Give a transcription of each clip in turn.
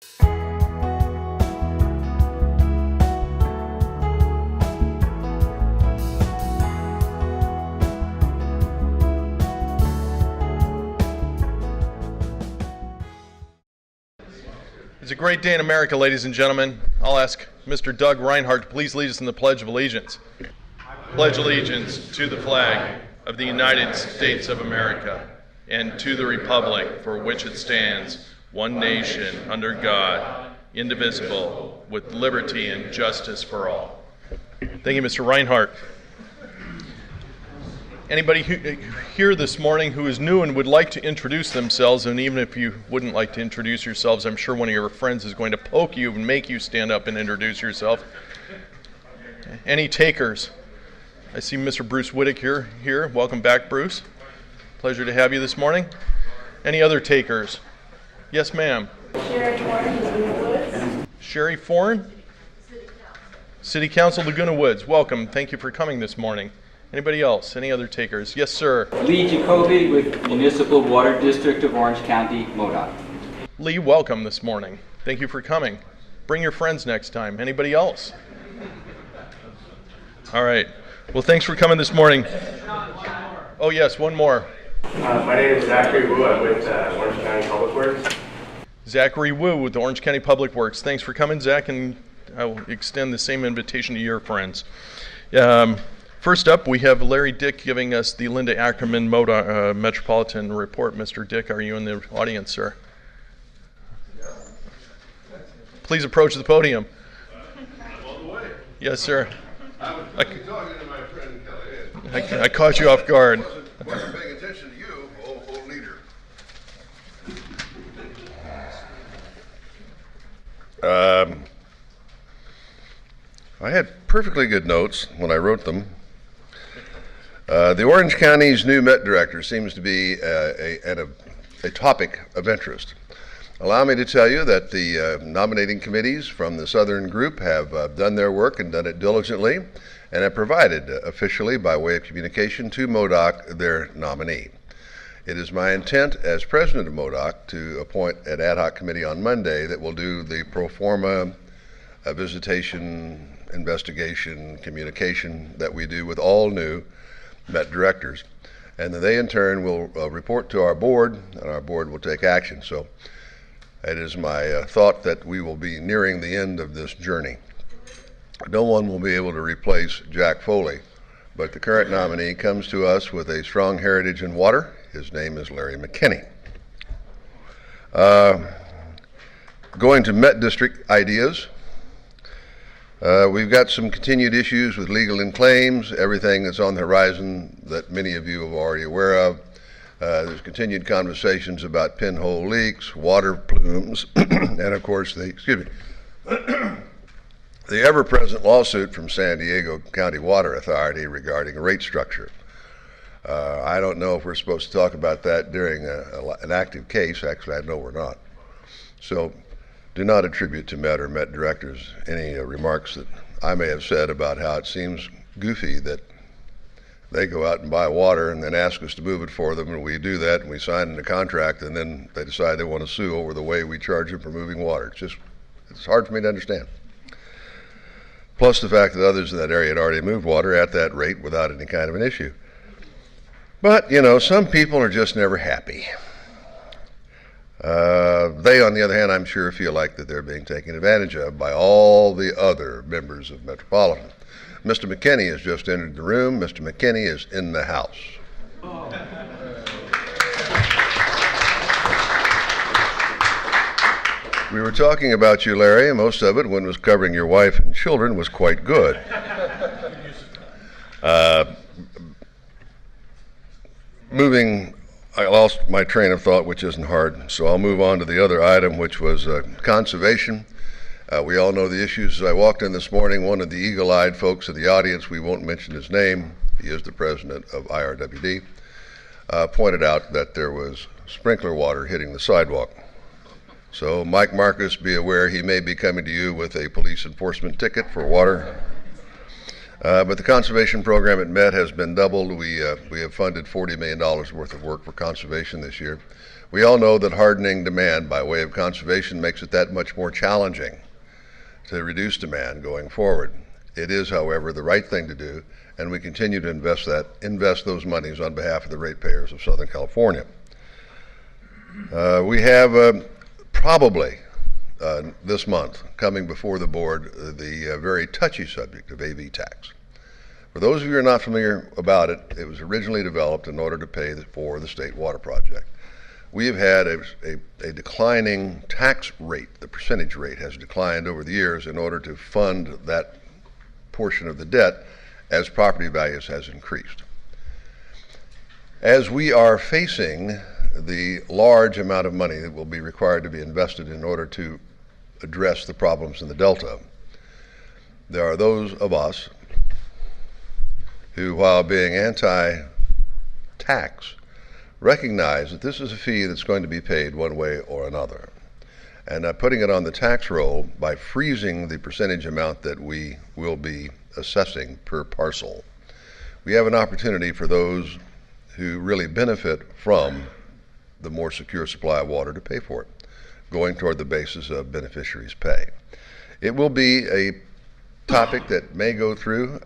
It's a great day in America, ladies and gentlemen. I'll ask Mr. Doug Reinhardt to please lead us in the Pledge of Allegiance. Pledge allegiance to the flag of the United States of America and to the republic for which it stands, one nation, under God, indivisible, with liberty and justice for all. Thank you, Mr. Reinhardt. Anybody here this morning who is new and would like to introduce themselves, and even if you wouldn't like to introduce yourselves, I'm sure one of your friends is going to poke you and make you stand up and introduce yourself. Any takers? I see Mr. Bruce Whittick here. Welcome back, Bruce. Pleasure to have you this morning. Any other takers? Yes, ma'am. Sherry Foreign, Laguna Woods. Sherry Foreign? City Council, Laguna Woods. Welcome. Thank you for coming this morning. Anybody else? Any other takers? Yes, sir. Lee Jacoby with Municipal Water District of Orange County, MoDOT. Lee, welcome this morning. Thank you for coming. Bring your friends next time. Anybody else? All right. Well, thanks for coming this morning. Oh, yes, one more. My name is Zachary Wu. I'm with Orange County Public Works. Zachary Wu with the Orange County Public Works. Thanks for coming, Zach, and I will extend the same invitation to your friends. First up, we have Larry Dick giving us the Linda Ackerman Metropolitan report. Mr. Dick, are you in the audience, sir? Please approach the podium. I'm on the way. Yes, sir. I was talking to my friend Kelly. I caught you off guard. Wasn't paying attention to you, old leader. I had perfectly good notes when I wrote them. The Orange County's new Met Director seems to be a topic of interest. Allow me to tell you that the nominating committees from the Southern Group have done their work and done it diligently, and have provided officially by way of communication to MoDOC their nominee. It is my intent as president of MoDOC to appoint an ad hoc committee on Monday that will do the pro forma visitation, investigation, communication that we do with all new Met directors, and then they in turn will report to our board, and our board will take action. So it is my thought that we will be nearing the end of this journey. No one will be able to replace Jack Foley, but the current nominee comes to us with a strong heritage in water. His name is Larry McKinney. Going to Met District ideas. We've got some continued issues with legal and claims, everything that's on the horizon that many of you are already aware of. There's continued conversations about pinhole leaks, water plumes, and of course the ever-present lawsuit from San Diego County Water Authority regarding a rate structure. I don't know if we're supposed to talk about that during an active case. Actually, I know we're not. So do not attribute to Met or Met directors any remarks that I may have said about how it seems goofy that they go out and buy water and then ask us to move it for them, and we do that and we sign in a contract, and then they decide they want to sue over the way we charge them for moving water. It's hard for me to understand. Plus the fact that others in that area had already moved water at that rate without any kind of an issue. But, you know, some people are just never happy. They, on the other hand, I'm sure feel like that they're being taken advantage of by all the other members of Metropolitan. Mr. McKinney has just entered the room. Mr. McKinney is in the house. We were talking about you, Larry, and most of it, when it was covering your wife and children, was quite good. I lost my train of thought, which isn't hard, so I'll move on to the other item, which was conservation. We all know the issues. As I walked in this morning, one of the eagle-eyed folks in the audience, we won't mention his name, he is the president of IRWD, pointed out that there was sprinkler water hitting the sidewalk. So Mike Marcus, be aware he may be coming to you with a police enforcement ticket for water. But the conservation program at Met has been doubled. We have funded $40 million worth of work for conservation this year. We all know that hardening demand by way of conservation makes it that much more challenging to reduce demand going forward. It is, however, the right thing to do, and we continue to invest those monies on behalf of the ratepayers of Southern California. We have probably this month coming before the board the very touchy subject of AV tax. For those of you who are not familiar about it, it was originally developed in order to pay for the state water project. We have had a declining tax rate. The percentage rate has declined over the years in order to fund that portion of the debt as property values has increased. As we are facing the large amount of money that will be required to be invested in order to address the problems in the Delta, there are those of us who, while being anti-tax, recognize that this is a fee that's going to be paid one way or another. And putting it on the tax roll by freezing the percentage amount that we will be assessing per parcel, we have an opportunity for those who really benefit from the more secure supply of water to pay for it, going toward the basis of beneficiaries' pay. It will be a topic that may go through.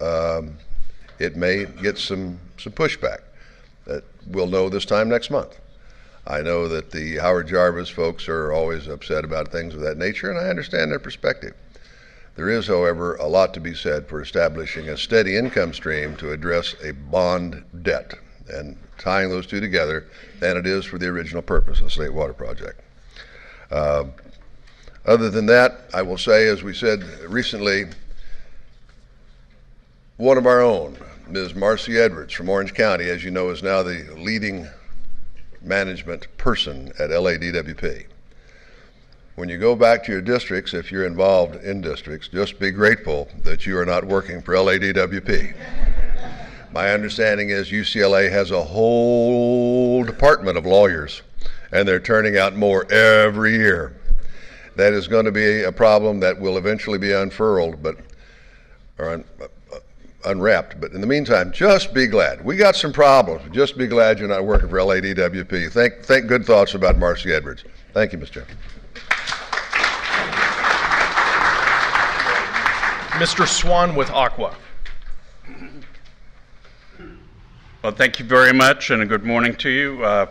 It may get some pushback that we'll know this time next month. I know that the Howard Jarvis folks are always upset about things of that nature, and I understand their perspective. There is, however, a lot to be said for establishing a steady income stream to address a bond debt and tying those two together than it is for the original purpose of the State Water Project. Other than that, I will say, as we said recently, one of our own, Ms. Marcy Edwards from Orange County, as you know, is now the leading management person at LADWP. When you go back to your districts, if you're involved in districts, just be grateful that you are not working for LADWP. My understanding is UCLA has a whole department of lawyers, and they're turning out more every year. That is going to be a problem that will eventually be unfurled, unwrapped. But in the meantime, just be glad. We got some problems. Just be glad you're not working for LADWP. Think good thoughts about Marcy Edwards. Thank you, Mr. Chairman. Mr. Swan with Aqua. Well, thank you very much, and a good morning to you.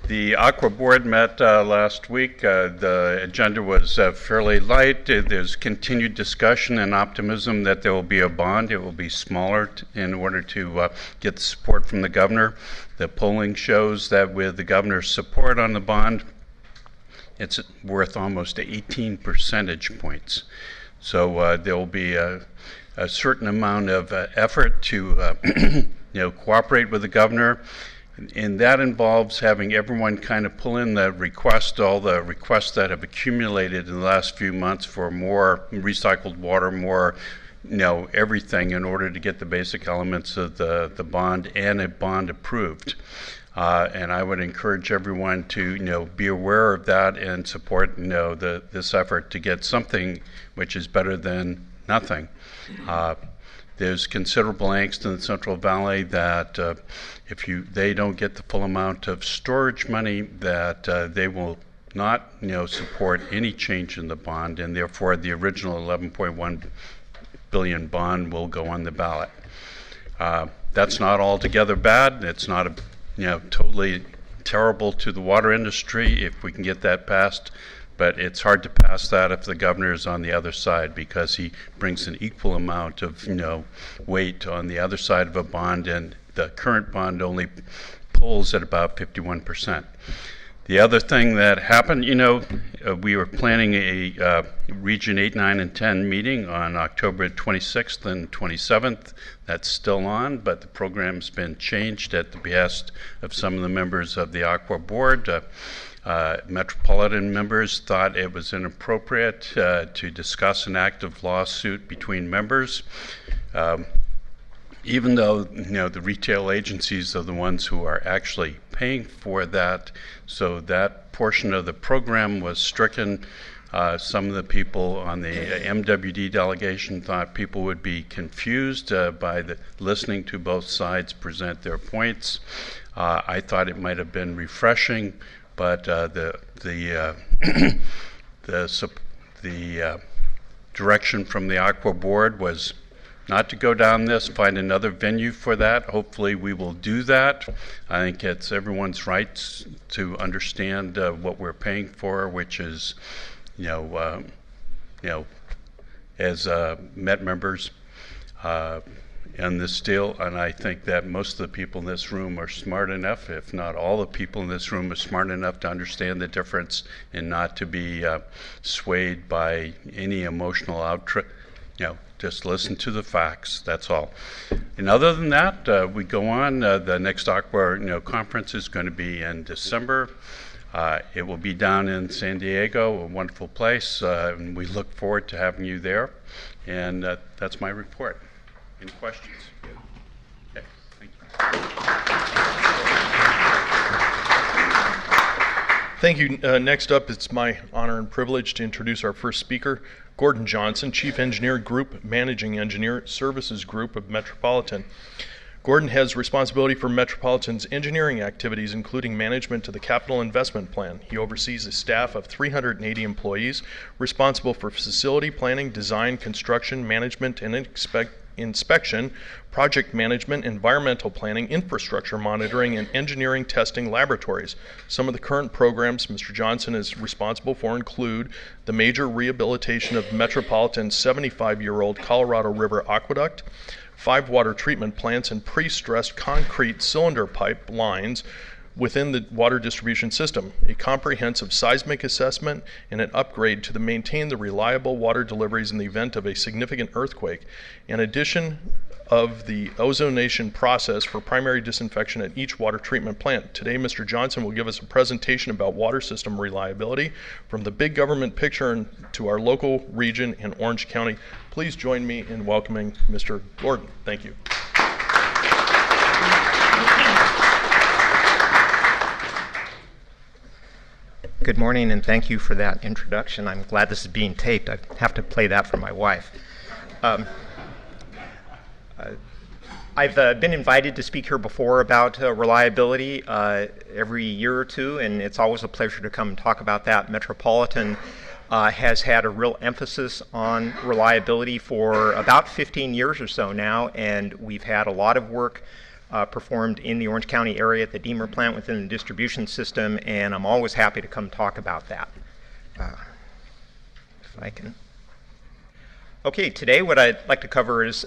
The Aqua Board met last week. The agenda was fairly light. There's continued discussion and optimism that there will be a bond. It will be smaller in order to get the support from the governor. The polling shows that with the governor's support on the bond, it's worth almost 18 percentage points. So there will be a certain amount of effort to cooperate with the governor. And that involves having everyone kind of pull in the request, all the requests that have accumulated in the last few months for more recycled water, more, everything in order to get the basic elements of the bond and a bond approved. And I would encourage everyone to, be aware of that and support, this effort to get something which is better than nothing. There's considerable angst in the Central Valley that if they don't get the full amount of storage money, that they will not, support any change in the bond, and therefore the original 11.1 billion bond will go on the ballot. That's not altogether bad. It's not totally terrible to the water industry if we can get that passed. But it's hard to pass that if the governor is on the other side, because he brings an equal amount of weight on the other side of a bond, and the current bond only pulls at about 51%. The other thing that happened, we were planning a Region 8, 9, and 10 meeting on October 26th and 27th. That's still on, but the program's been changed at the behest of some of the members of the Aqua Board. Metropolitan members thought it was inappropriate to discuss an active lawsuit between members, even though the retail agencies are the ones who are actually paying for that. So that portion of the program was stricken. Some of the people on the MWD delegation thought people would be confused by listening to both sides present their points. I thought it might have been refreshing, but the direction from the WACO board was not to go down this, find another venue for that. Hopefully we will do that. I think it's everyone's rights to understand what we're paying for, which is, as Met members in this deal, and I think that most of the people in this room are smart enough, if not all the people in this room are smart enough to understand the difference and not to be swayed by any emotional just listen to the facts, that's all. And other than that, we go on. The next Aqua conference is going to be in December. It will be down in San Diego, a wonderful place, and we look forward to having you there. And that's my report. Any questions? Okay, thank you. Thank you. Next up, it's my honor and privilege to introduce our first speaker, Gordon Johnson, Chief Engineer Group, Managing Engineer, Services Group of Metropolitan. Gordon has responsibility for Metropolitan's engineering activities, including management of the capital investment plan. He oversees a staff of 380 employees responsible for facility planning, design, construction, management, and inspection, project management, environmental planning, infrastructure monitoring, and engineering testing laboratories. Some of the current programs Mr. Johnson is responsible for include the major rehabilitation of Metropolitan's 75-year-old Colorado River Aqueduct, 5 water treatment plants and pre-stressed concrete cylinder pipe lines within the water distribution system, a comprehensive seismic assessment, and an upgrade to maintain the reliable water deliveries in the event of a significant earthquake. In addition of the ozonation process for primary disinfection at each water treatment plant. Today, Mr. Johnson will give us a presentation about water system reliability from the big government picture to our local region in Orange County. Please join me in welcoming Mr. Gordon. Thank you. Good morning, and thank you for that introduction. I'm glad this is being taped. I have to play that for my wife. I've been invited to speak here before about reliability every year or two, and it's always a pleasure to come and talk about that. Metropolitan has had a real emphasis on reliability for about 15 years or so now, and we've had a lot of work performed in the Orange County area at the Deemer plant within the distribution system, and I'm always happy to come talk about that. If I can. Okay, today what I'd like to cover is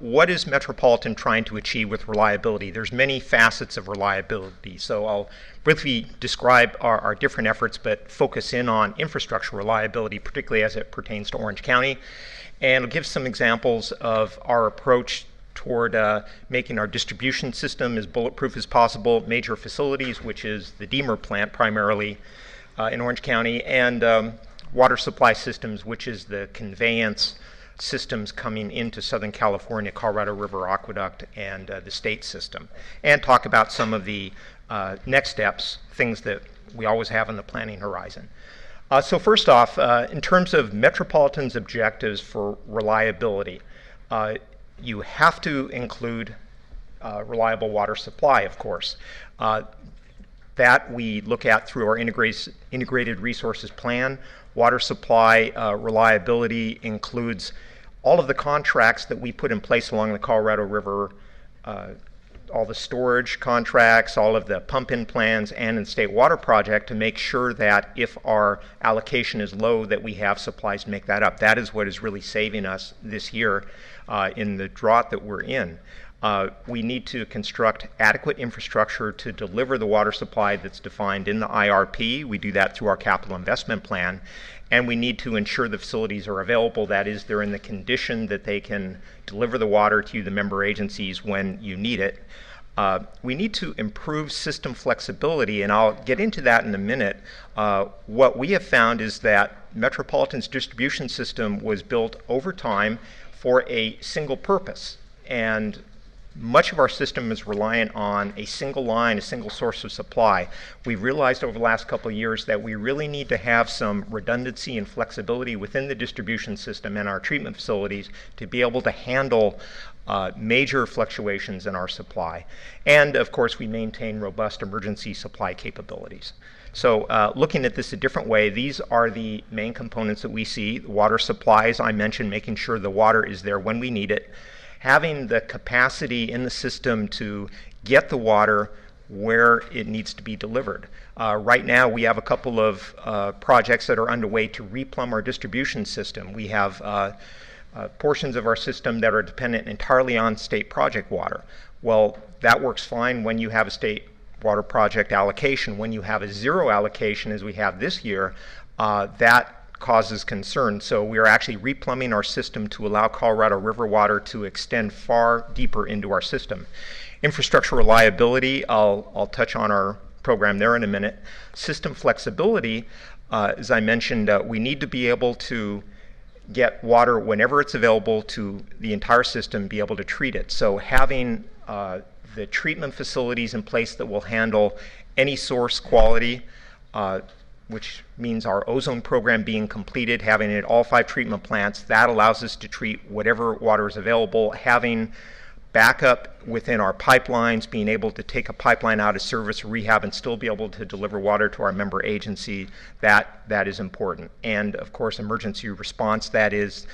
what is Metropolitan trying to achieve with reliability? There's many facets of reliability, so I'll briefly describe our different efforts, but focus in on infrastructure reliability, particularly as it pertains to Orange County, and I'll give some examples of our approach toward making our distribution system as bulletproof as possible, major facilities, which is the Deemer plant primarily in Orange County, and water supply systems, which is the conveyance systems coming into Southern California, Colorado River Aqueduct, and the state system, and talk about some of the next steps, things that we always have on the planning horizon. So first off, in terms of Metropolitan's objectives for reliability, you have to include reliable water supply, of course. That we look at through our integrated resources plan. Water supply reliability includes all of the contracts that we put in place along the Colorado River, all the storage contracts, all of the pump-in plans, and in state water project to make sure that if our allocation is low, that we have supplies to make that up. That is what is really saving us this year in the drought that we're in. We need to construct adequate infrastructure to deliver the water supply that's defined in the IRP. We do that through our capital investment plan. And we need to ensure the facilities are available. That is, they're in the condition that they can deliver the water to the member agencies when you need it. We need to improve system flexibility, and I'll get into that in a minute. What we have found is that Metropolitan's distribution system was built over time for a single purpose. And much of our system is reliant on a single line, a single source of supply. We've realized over the last couple of years that we really need to have some redundancy and flexibility within the distribution system and our treatment facilities to be able to handle major fluctuations in our supply. And of course, we maintain robust emergency supply capabilities. So looking at this a different way, these are the main components that we see. The water supply, as I mentioned, making sure the water is there when we need it. Having the capacity in the system to get the water where it needs to be delivered. Right now, we have a couple of projects that are underway to replumb our distribution system. We have portions of our system that are dependent entirely on state project water. Well, that works fine when you have a state water project allocation. When you have a zero allocation, as we have this year, that causes concern. So we are actually replumbing our system to allow Colorado River water to extend far deeper into our system. Infrastructure reliability, I'll touch on our program there in a minute. System flexibility, as I mentioned, we need to be able to get water whenever it's available to the entire system, be able to treat it. So having the treatment facilities in place that will handle any source quality, which means our ozone program being completed, having it at all 5 treatment plants, that allows us to treat whatever water is available. Having backup within our pipelines, being able to take a pipeline out of service, rehab, and still be able to deliver water to our member agency, that is important. And of course, emergency response, that is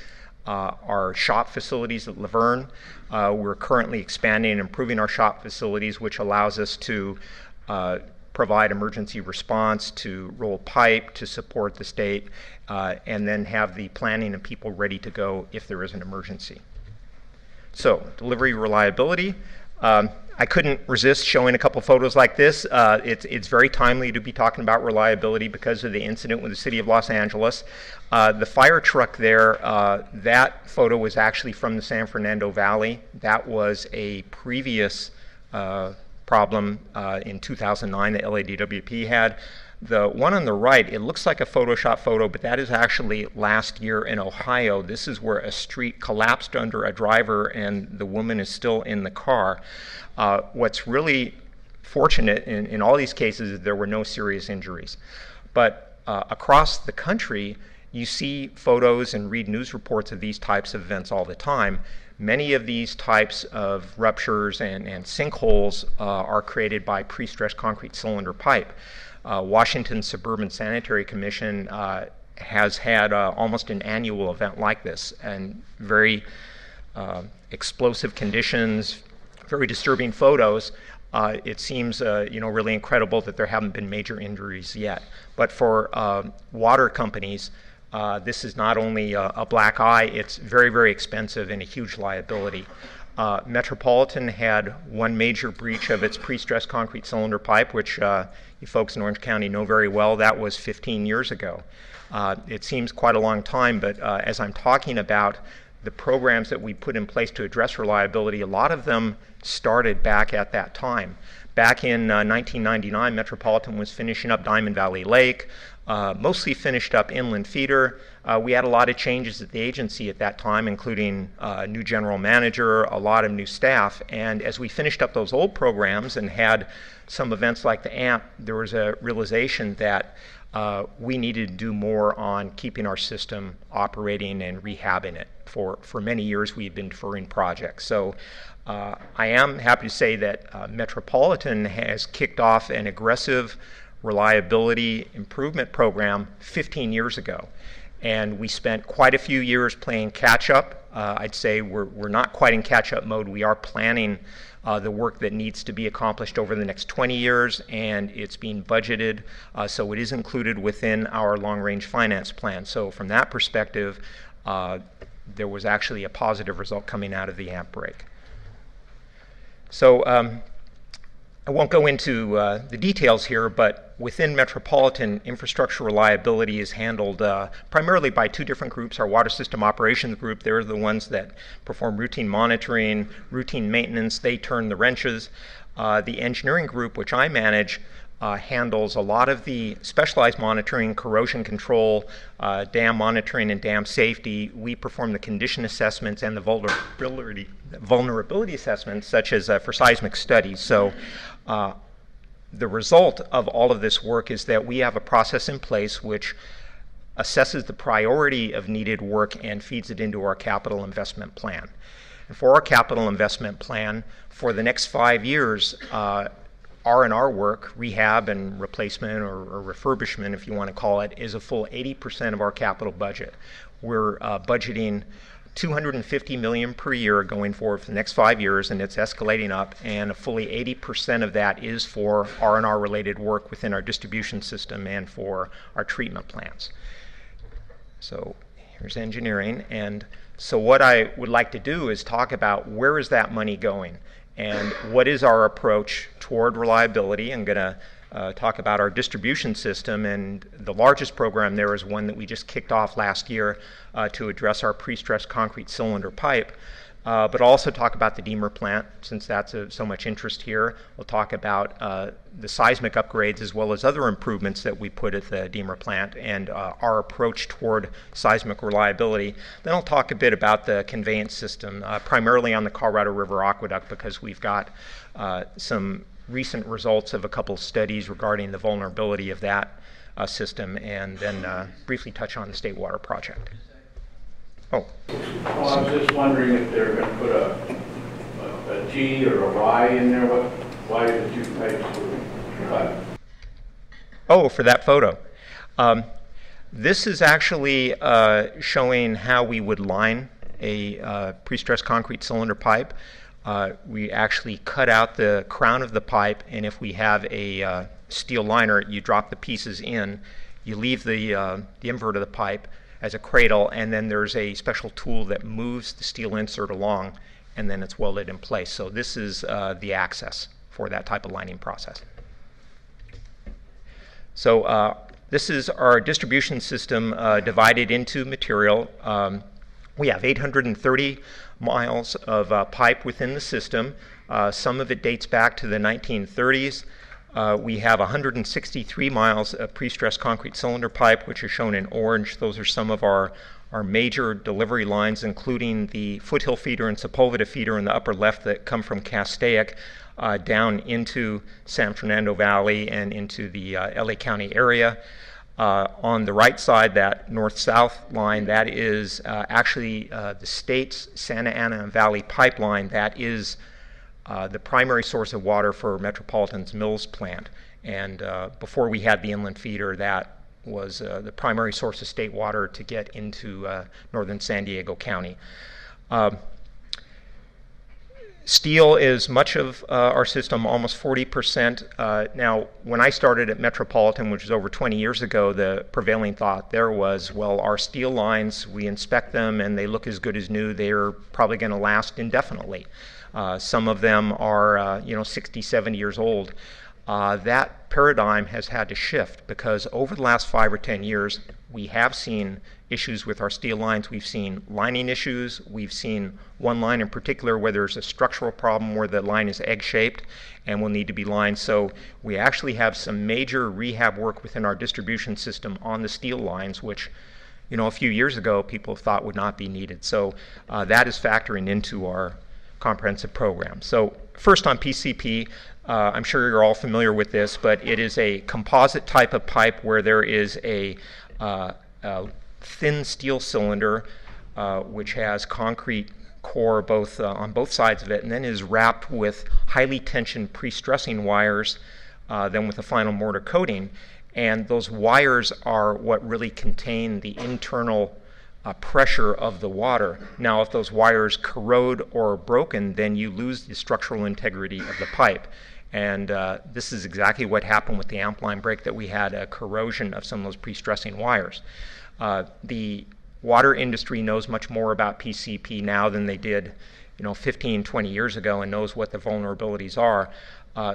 our shop facilities at Laverne. We're currently expanding and improving our shop facilities, which allows us to provide emergency response, to roll pipe, to support the state, and then have the planning and people ready to go if there is an emergency. So, delivery reliability. I couldn't resist showing a couple photos like this. It's very timely to be talking about reliability because of the incident with the city of Los Angeles. The fire truck there, that photo was actually from the San Fernando Valley. That was a previous problem in 2009 that LADWP had. The one on the right, it looks like a Photoshop photo, but that is actually last year in Ohio. This is where a street collapsed under a driver and the woman is still in the car. What's really fortunate in all these cases is there were no serious injuries. But across the country, you see photos and read news reports of these types of events all the time. Many of these types of ruptures and sinkholes are created by pre-stressed concrete cylinder pipe. Washington Suburban Sanitary Commission has had almost an annual event like this, and very explosive conditions, very disturbing photos. It seems really incredible that there haven't been major injuries yet. But for water companies, this is not only a black eye, it's very, very expensive and a huge liability. Metropolitan had one major breach of its pre-stressed concrete cylinder pipe, which you folks in Orange County know very well. That was 15 years ago. It seems quite a long time, but as I'm talking about the programs that we put in place to address reliability, a lot of them started back at that time. Back in 1999, Metropolitan was finishing up Diamond Valley Lake, mostly finished up Inland Feeder. We had a lot of changes at the agency at that time, including a new general manager, a lot of new staff. And as we finished up those old programs and had some events like the AMP, there was a realization that we needed to do more on keeping our system operating and rehabbing it. For many years, we had been deferring projects. So I am happy to say that Metropolitan has kicked off an aggressive reliability improvement program 15 years ago. And we spent quite a few years playing catch-up. I'd say we're not quite in catch-up mode. We are planning the work that needs to be accomplished over the next 20 years, and it's being budgeted, so it is included within our long-range finance plan. So from that perspective, there was actually a positive result coming out of the AMP break. So I won't go into the details here, but within Metropolitan, infrastructure reliability is handled primarily by two different groups. Our Water System Operations Group, they're the ones that perform routine monitoring, routine maintenance. They turn the wrenches. The engineering group, which I manage, handles a lot of the specialized monitoring, corrosion control, dam monitoring, and dam safety. We perform the condition assessments and the vulnerability assessments, such as for seismic studies. So the result of all of this work is that we have a process in place which assesses the priority of needed work and feeds it into our capital investment plan. And for our capital investment plan, for the next 5 years, R&R work, rehab and replacement or refurbishment, if you want to call it, is a full 80% of our capital budget. We're budgeting $250 million per year going forward for the next 5 years, and it's escalating up, and fully 80% of that is for R&R related work within our distribution system and for our treatment plants. So here's engineering, and so what I would like to do is talk about where is that money going and what is our approach toward reliability. I'm going to talk about our distribution system, and the largest program there is one that we just kicked off last year to address our pre-stressed concrete cylinder pipe. But also talk about the Deemer plant, since that's so much interest here. We'll talk about the seismic upgrades as well as other improvements that we put at the Deemer plant and our approach toward seismic reliability. Then I'll talk a bit about the conveyance system, primarily on the Colorado River Aqueduct, because we've got some recent results of a couple studies regarding the vulnerability of that system, and then briefly touch on the State Water Project. Oh. Well, I was just wondering if they're going to put a G or a Y in there. Why the two types of pipe? Oh, for that photo. This is actually showing how we would line a pre-stressed concrete cylinder pipe. We actually cut out the crown of the pipe, and if we have a steel liner, you drop the pieces in, you leave the invert of the pipe as a cradle, and then there's a special tool that moves the steel insert along, and then it's welded in place. So this is the access for that type of lining process. So this is our distribution system divided into material. We have 830 miles of pipe within the system. Some of it dates back to the 1930s. We have 163 miles of pre-stressed concrete cylinder pipe, which are shown in orange. Those are some of our major delivery lines, including the Foothill feeder and Sepulveda feeder in the upper left that come from Castaic down into San Fernando Valley and into the LA County area. On the right side, that north-south line, that is actually the state's Santa Ana Valley pipeline. That is the primary source of water for Metropolitan's Mills plant. And before we had the inland feeder, that was the primary source of state water to get into northern San Diego County. Steel is much of our system, almost 40%. Now, when I started at Metropolitan, which was over 20 years ago, the prevailing thought there was, well, our steel lines, we inspect them and they look as good as new. They're probably going to last indefinitely. Some of them are 60, 70 years old. That paradigm has had to shift because over the last 5 or 10 years, we have seen issues with our steel lines. We've seen lining issues. We've seen one line in particular where there's a structural problem where the line is egg-shaped and will need to be lined. So we actually have some major rehab work within our distribution system on the steel lines, which a few years ago people thought would not be needed. So that is factoring into our comprehensive program. So first on PCP, I'm sure you're all familiar with this, but it is a composite type of pipe where there is a thin steel cylinder which has concrete core on both sides of it, and then is wrapped with highly tensioned pre-stressing wires, then with a final mortar coating. And those wires are what really contain the internal pressure of the water. Now, if those wires corrode or are broken, then you lose the structural integrity of the pipe. And this is exactly what happened with the amp line break, that we had a corrosion of some of those pre-stressing wires. The water industry knows much more about PCP now than they did 15, 20 years ago, and knows what the vulnerabilities are.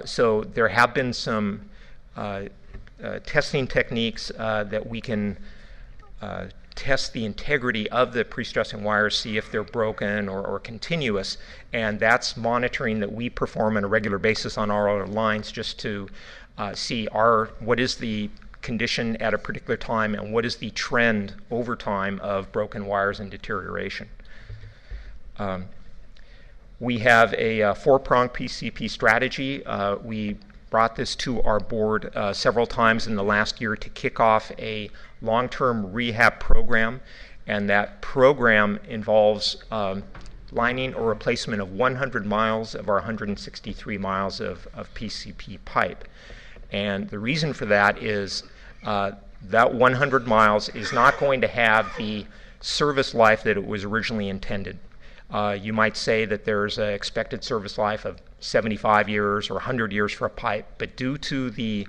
So there have been some testing techniques that we can test the integrity of the pre-stressing wires, see if they're broken or continuous, and that's monitoring that we perform on a regular basis on our lines just to see what is the condition at a particular time and what is the trend over time of broken wires and deterioration. We have a four-pronged PCP strategy. We brought this to our board several times in the last year to kick off a long-term rehab program, and that program involves lining or replacement of 100 miles of our 163 miles of PCP pipe. And the reason for that is that 100 miles is not going to have the service life that it was originally intended. You might say that there's an expected service life of 75 years or 100 years for a pipe, but due to the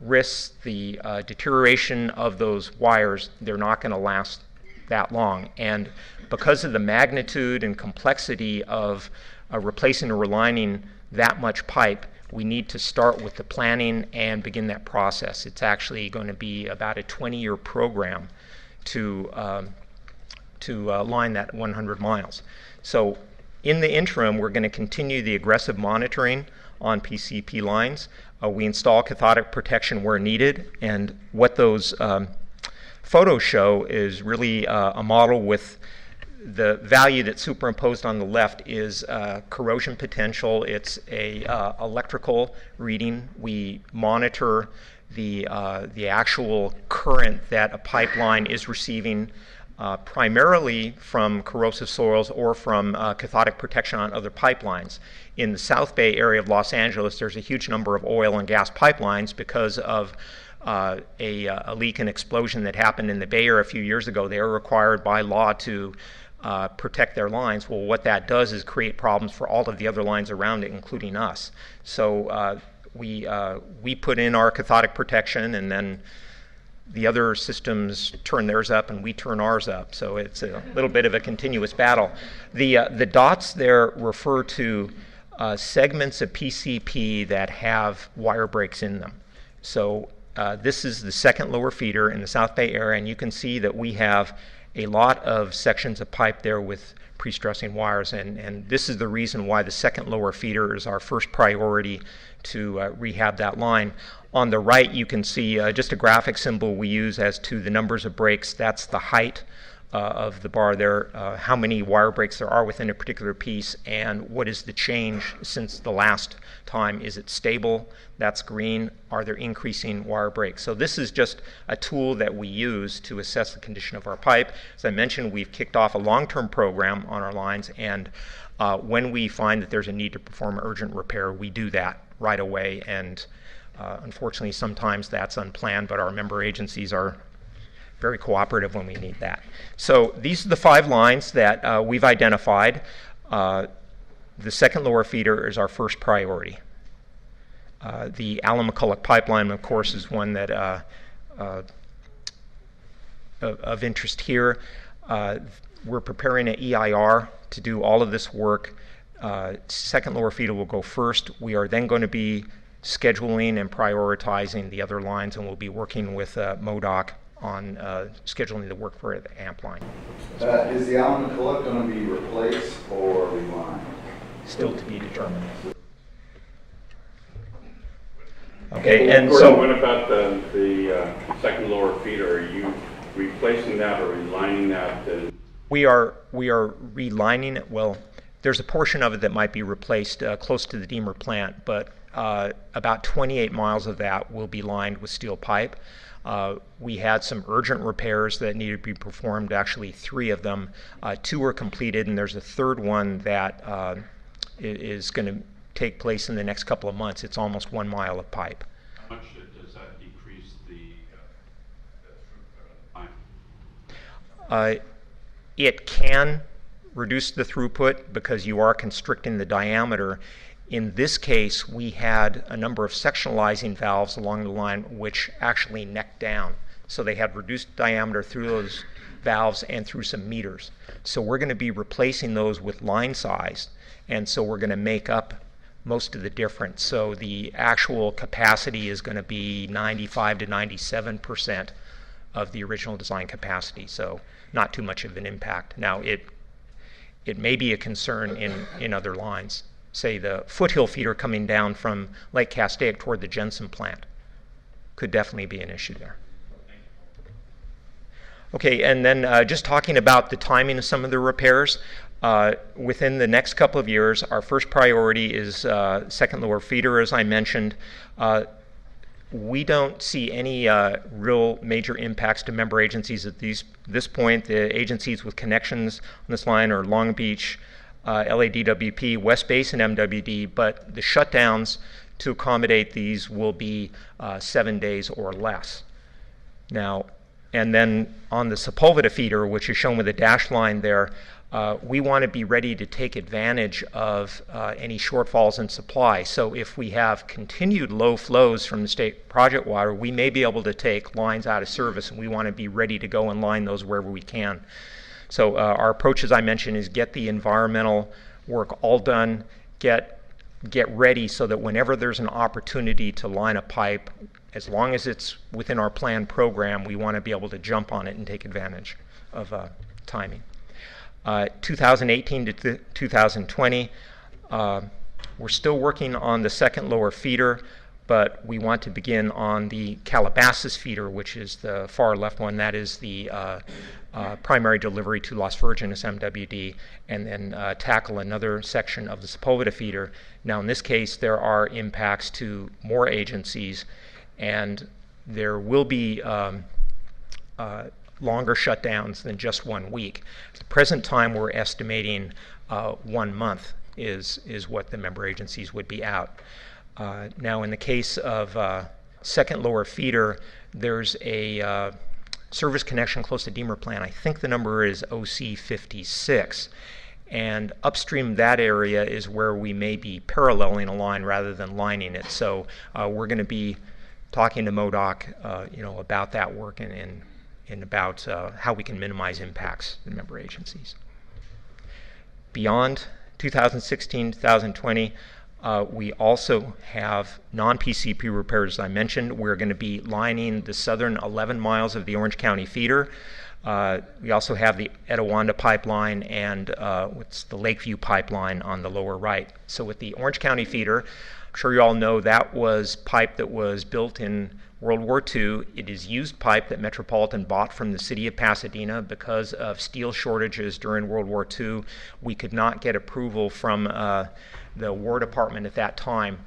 risks, the deterioration of those wires, they're not going to last that long. And because of the magnitude and complexity of replacing or relining that much pipe, we need to start with the planning and begin that process. It's actually going to be about a 20-year program to line that 100 miles. So in the interim, we're going to continue the aggressive monitoring on PCP lines. We install cathodic protection where needed, and what those photos show is really a model with the value that's superimposed on the left is corrosion potential. It's a electrical reading. We monitor the actual current that a pipeline is receiving primarily from corrosive soils or from cathodic protection on other pipelines. In the South Bay area of Los Angeles, there's a huge number of oil and gas pipelines because of a leak and explosion that happened in the Bay Area a few years ago. They are required by law to protect their lines. Well, what that does is create problems for all of the other lines around it, including us. So we put in our cathodic protection, and then the other systems turn theirs up and we turn ours up. So it's a little bit of a continuous battle. The dots there refer to segments of PCP that have wire breaks in them. So this is the second lower feeder in the South Bay area, and you can see that we have a lot of sections of pipe there with pre-stressing wires, and this is the reason why the second lower feeder is our first priority to rehab that line. On the right, you can see just a graphic symbol we use as to the numbers of breaks. That's the height of the bar there, how many wire breaks there are within a particular piece, and what is the change since the last time. Is it stable? That's green. Are there increasing wire breaks? So this is just a tool that we use to assess the condition of our pipe. As I mentioned, we've kicked off a long-term program on our lines, and when we find that there's a need to perform urgent repair, we do that right away. And unfortunately, sometimes that's unplanned, but our member agencies are very cooperative when we need that. So these are the 5 lines that we've identified. The second lower feeder is our first priority. The Allen-McCulloch pipeline, of course, is one that of interest here. We're preparing an EIR to do all of this work. Second lower feeder will go first. We are then going to be scheduling and prioritizing the other lines, and we'll be working with MoDOC on scheduling the work for the AMP line. Is the Allen-McCulloch going to be replaced or relined? Still to be determined. Okay, and Gordon, so what about the second lower feeder? Are you replacing that or relining that? we are relining it. Well, there's a portion of it that might be replaced close to the Deemer plant, but about 28 miles of that will be lined with steel pipe. We had some urgent repairs that needed to be performed, actually 3 of them. 2 were completed, and there's a third one that is going to take place in the next couple of months. It's almost 1 mile of pipe. How much does that decrease the time? It can reduce the throughput because you are constricting the diameter. In this case, we had a number of sectionalizing valves along the line which actually necked down. So they had reduced diameter through those valves and through some meters. So we're going to be replacing those with line size, and so we're going to make up most of the difference. So the actual capacity is going to be 95 to 97% of the original design capacity, so not too much of an impact. Now, it may be a concern in other lines. Say the foothill feeder coming down from Lake Castaic toward the Jensen plant could definitely be an issue there. Okay, and then just talking about the timing of some of the repairs. Within the next couple of years, our first priority is second lower feeder, as I mentioned. We don't see any real major impacts to member agencies at this point. The agencies with connections on this line are Long Beach, LADWP, West Basin MWD, but the shutdowns to accommodate these will be 7 days or less. Now, and then on the Sepulveda feeder, which is shown with a dashed line there, we want to be ready to take advantage of any shortfalls in supply. So if we have continued low flows from the state project water, we may be able to take lines out of service, and we want to be ready to go and line those wherever we can. So our approach, as I mentioned, is get the environmental work all done, get ready so that whenever there's an opportunity to line a pipe, as long as it's within our planned program, we want to be able to jump on it and take advantage of timing. 2018 to 2020, we're still working on the second lower feeder, but we want to begin on the Calabasas feeder, which is the far left one. That is the primary delivery to Las Virgenes MWD, and then tackle another section of the Sepulveda feeder. Now, in this case, there are impacts to more agencies, and there will be longer shutdowns than just 1 week. At the present time, we're estimating 1 month is what the member agencies would be out. Now, in the case of second lower feeder, there's a service connection close to Deemer Plant. I think the number is OC56. And upstream that area is where we may be paralleling a line rather than lining it. So we're going to be talking to MoDOC about that work and about how we can minimize impacts to member agencies. Beyond 2016, 2020, we also have non-PCP repairs, as I mentioned. We're going to be lining the southern 11 miles of the Orange County feeder. We also have the Etiwanda pipeline and what's the Lakeview pipeline on the lower right. So with the Orange County feeder, I'm sure you all know that was pipe that was built in World War II. It is used pipe that Metropolitan bought from the city of Pasadena. Because of steel shortages during World War II, we could not get approval from the War Department at that time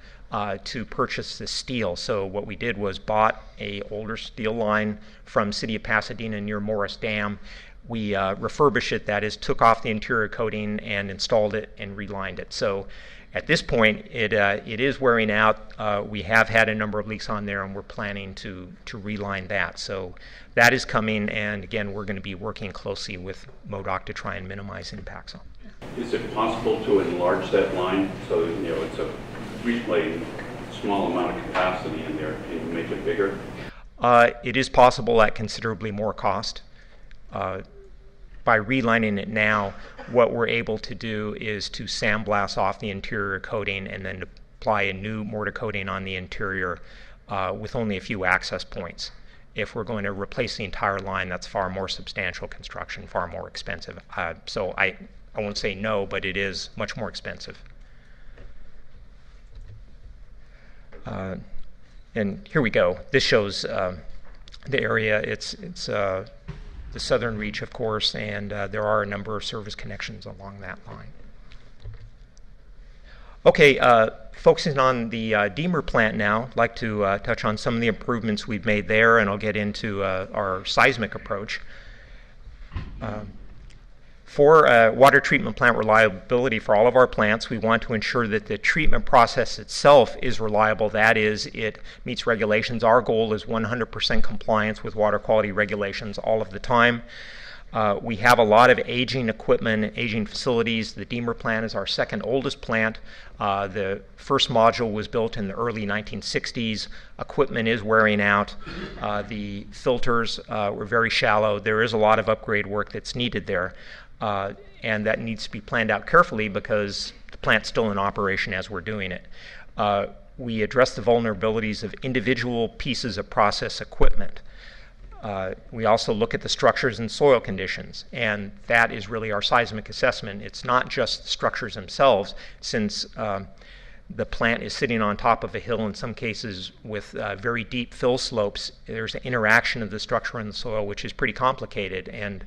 to purchase the steel. So what we did was bought a older steel line from city of Pasadena near Morris Dam. We refurbished it, that is, took off the interior coating and installed it and relined it. So at this point, it is wearing out. We have had a number of leaks on there, and we're planning to reline that. So that is coming, and again, we're going to be working closely with MoDOC to try and minimize impacts on it. Is it possible to enlarge that line so it's a reasonably small amount of capacity in there? Can you make it bigger? It is possible at considerably more cost. By relining it now, what we're able to do is to sandblast off the interior coating and then apply a new mortar coating on the interior with only a few access points. If we're going to replace the entire line, that's far more substantial construction, far more expensive. So I won't say no, but it is much more expensive. And here we go. This shows the area. It's the southern reach, of course, and there are a number of service connections along that line. Okay, focusing on the Deemer plant now, I'd like to touch on some of the improvements we've made there, and I'll get into our seismic approach. For water treatment plant reliability for all of our plants, we want to ensure that the treatment process itself is reliable. That is, it meets regulations. Our goal is 100% compliance with water quality regulations all of the time. We have a lot of aging equipment, aging facilities. The Deemer plant is our second oldest plant. The first module was built in the early 1960s. Equipment is wearing out. The filters were very shallow. There is a lot of upgrade work that's needed there. And that needs to be planned out carefully because the plant's still in operation as we're doing it. We address the vulnerabilities of individual pieces of process equipment. We also look at the structures and soil conditions, and that is really our seismic assessment. It's not just the structures themselves, since the plant is sitting on top of a hill in some cases with very deep fill slopes. There's an interaction of the structure and the soil, which is pretty complicated, and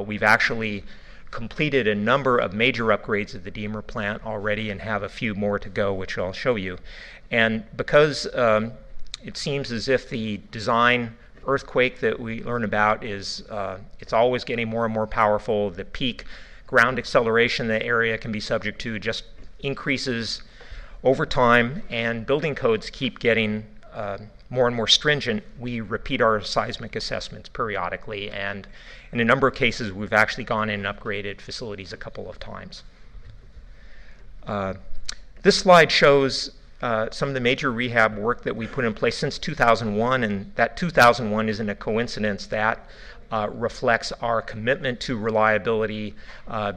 we've actually completed a number of major upgrades of the Deamer plant already and have a few more to go, which I'll show you. And because it seems as if the design earthquake that we learn about is it's always getting more and more powerful, the peak ground acceleration the area can be subject to just increases over time, and building codes keep getting more and more stringent. We repeat our seismic assessments periodically, and in a number of cases we've actually gone in and upgraded facilities a couple of times. This slide shows some of the major rehab work that we put in place since 2001, and that 2001 isn't a coincidence. That reflects our commitment to reliability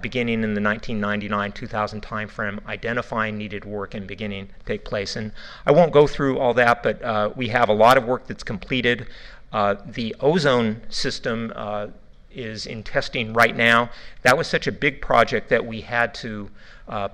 beginning in the 1999-2000 timeframe, identifying needed work and beginning to take place. And I won't go through all that, but we have a lot of work that's completed. The ozone system is in testing right now. That was such a big project that we had to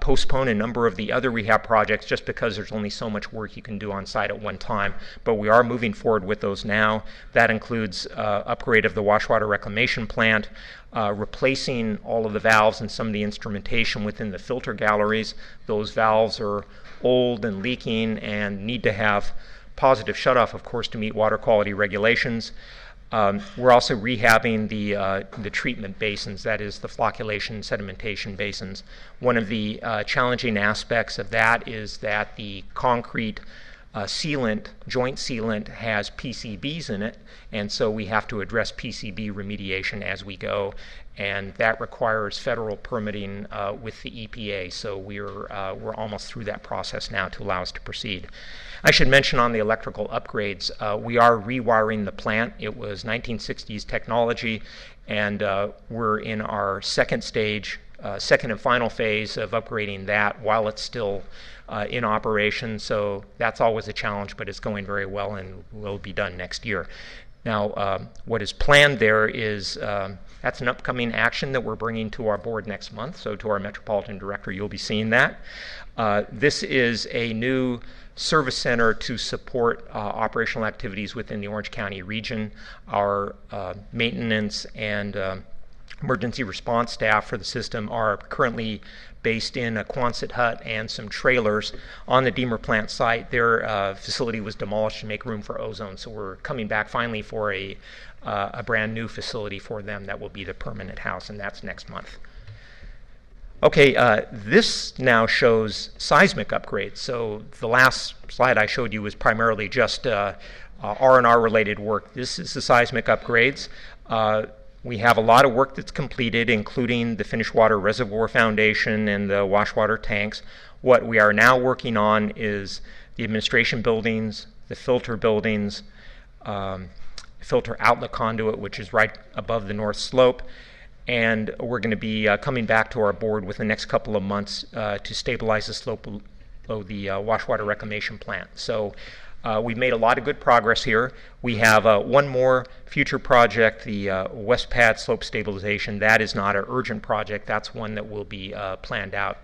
postpone a number of the other rehab projects just because there's only so much work you can do on site at one time. But we are moving forward with those now. That includes upgrade of the washwater reclamation plant, replacing all of the valves and some of the instrumentation within the filter galleries. Those valves are old and leaking and need to have positive shutoff, of course, to meet water quality regulations. We're also rehabbing the treatment basins, that is the flocculation and sedimentation basins. One of the challenging aspects of that is that the concrete sealant, joint sealant, has PCBs in it, and so we have to address PCB remediation as we go, and that requires federal permitting with the EPA, so we're almost through that process now to allow us to proceed. I should mention on the electrical upgrades, we are rewiring the plant. It was 1960s technology, and we're in our second stage, second and final phase of upgrading that while it's still in operation. So that's always a challenge, but it's going very well and will be done next year. Now, what is planned there is that's an upcoming action that we're bringing to our board next month. So to our Metropolitan Director, you'll be seeing that. This is a new service center to support operational activities within the Orange County region. Our maintenance and emergency response staff for the system are currently based in a Quonset hut and some trailers on the Deamer plant site. Their facility was demolished to make room for ozone, so we're coming back finally for a brand new facility for them that will be the permanent house, and that's next month. Okay, this now shows seismic upgrades. So the last slide I showed you was primarily just R&R related work. This is the seismic upgrades. We have a lot of work that's completed, including the finished water reservoir foundation and the wash water tanks. What we are now working on is the administration buildings, the filter buildings, filter outlet conduit, which is right above the north slope. And we're going to be coming back to our board within the next couple of months to stabilize the slope below the wash water reclamation plant. So we've made a lot of good progress here. We have one more future project, the West Pad slope stabilization. That is not an urgent project. That's one that will be planned out,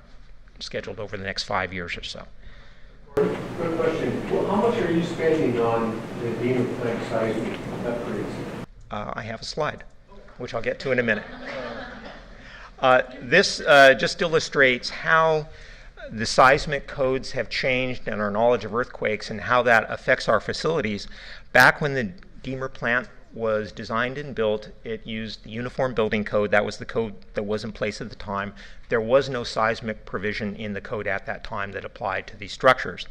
scheduled over the next 5 years or so. Good question. Well, how much are you spending on the Deamer plant seismic upgrades? I have a slide, which I'll get to in a minute. This just illustrates how the seismic codes have changed and our knowledge of earthquakes and how that affects our facilities. Back when the Deamer plant was designed and built, it used the Uniform Building Code. That was the code that was in place at the time. There was no seismic provision in the code at that time that applied to these structures.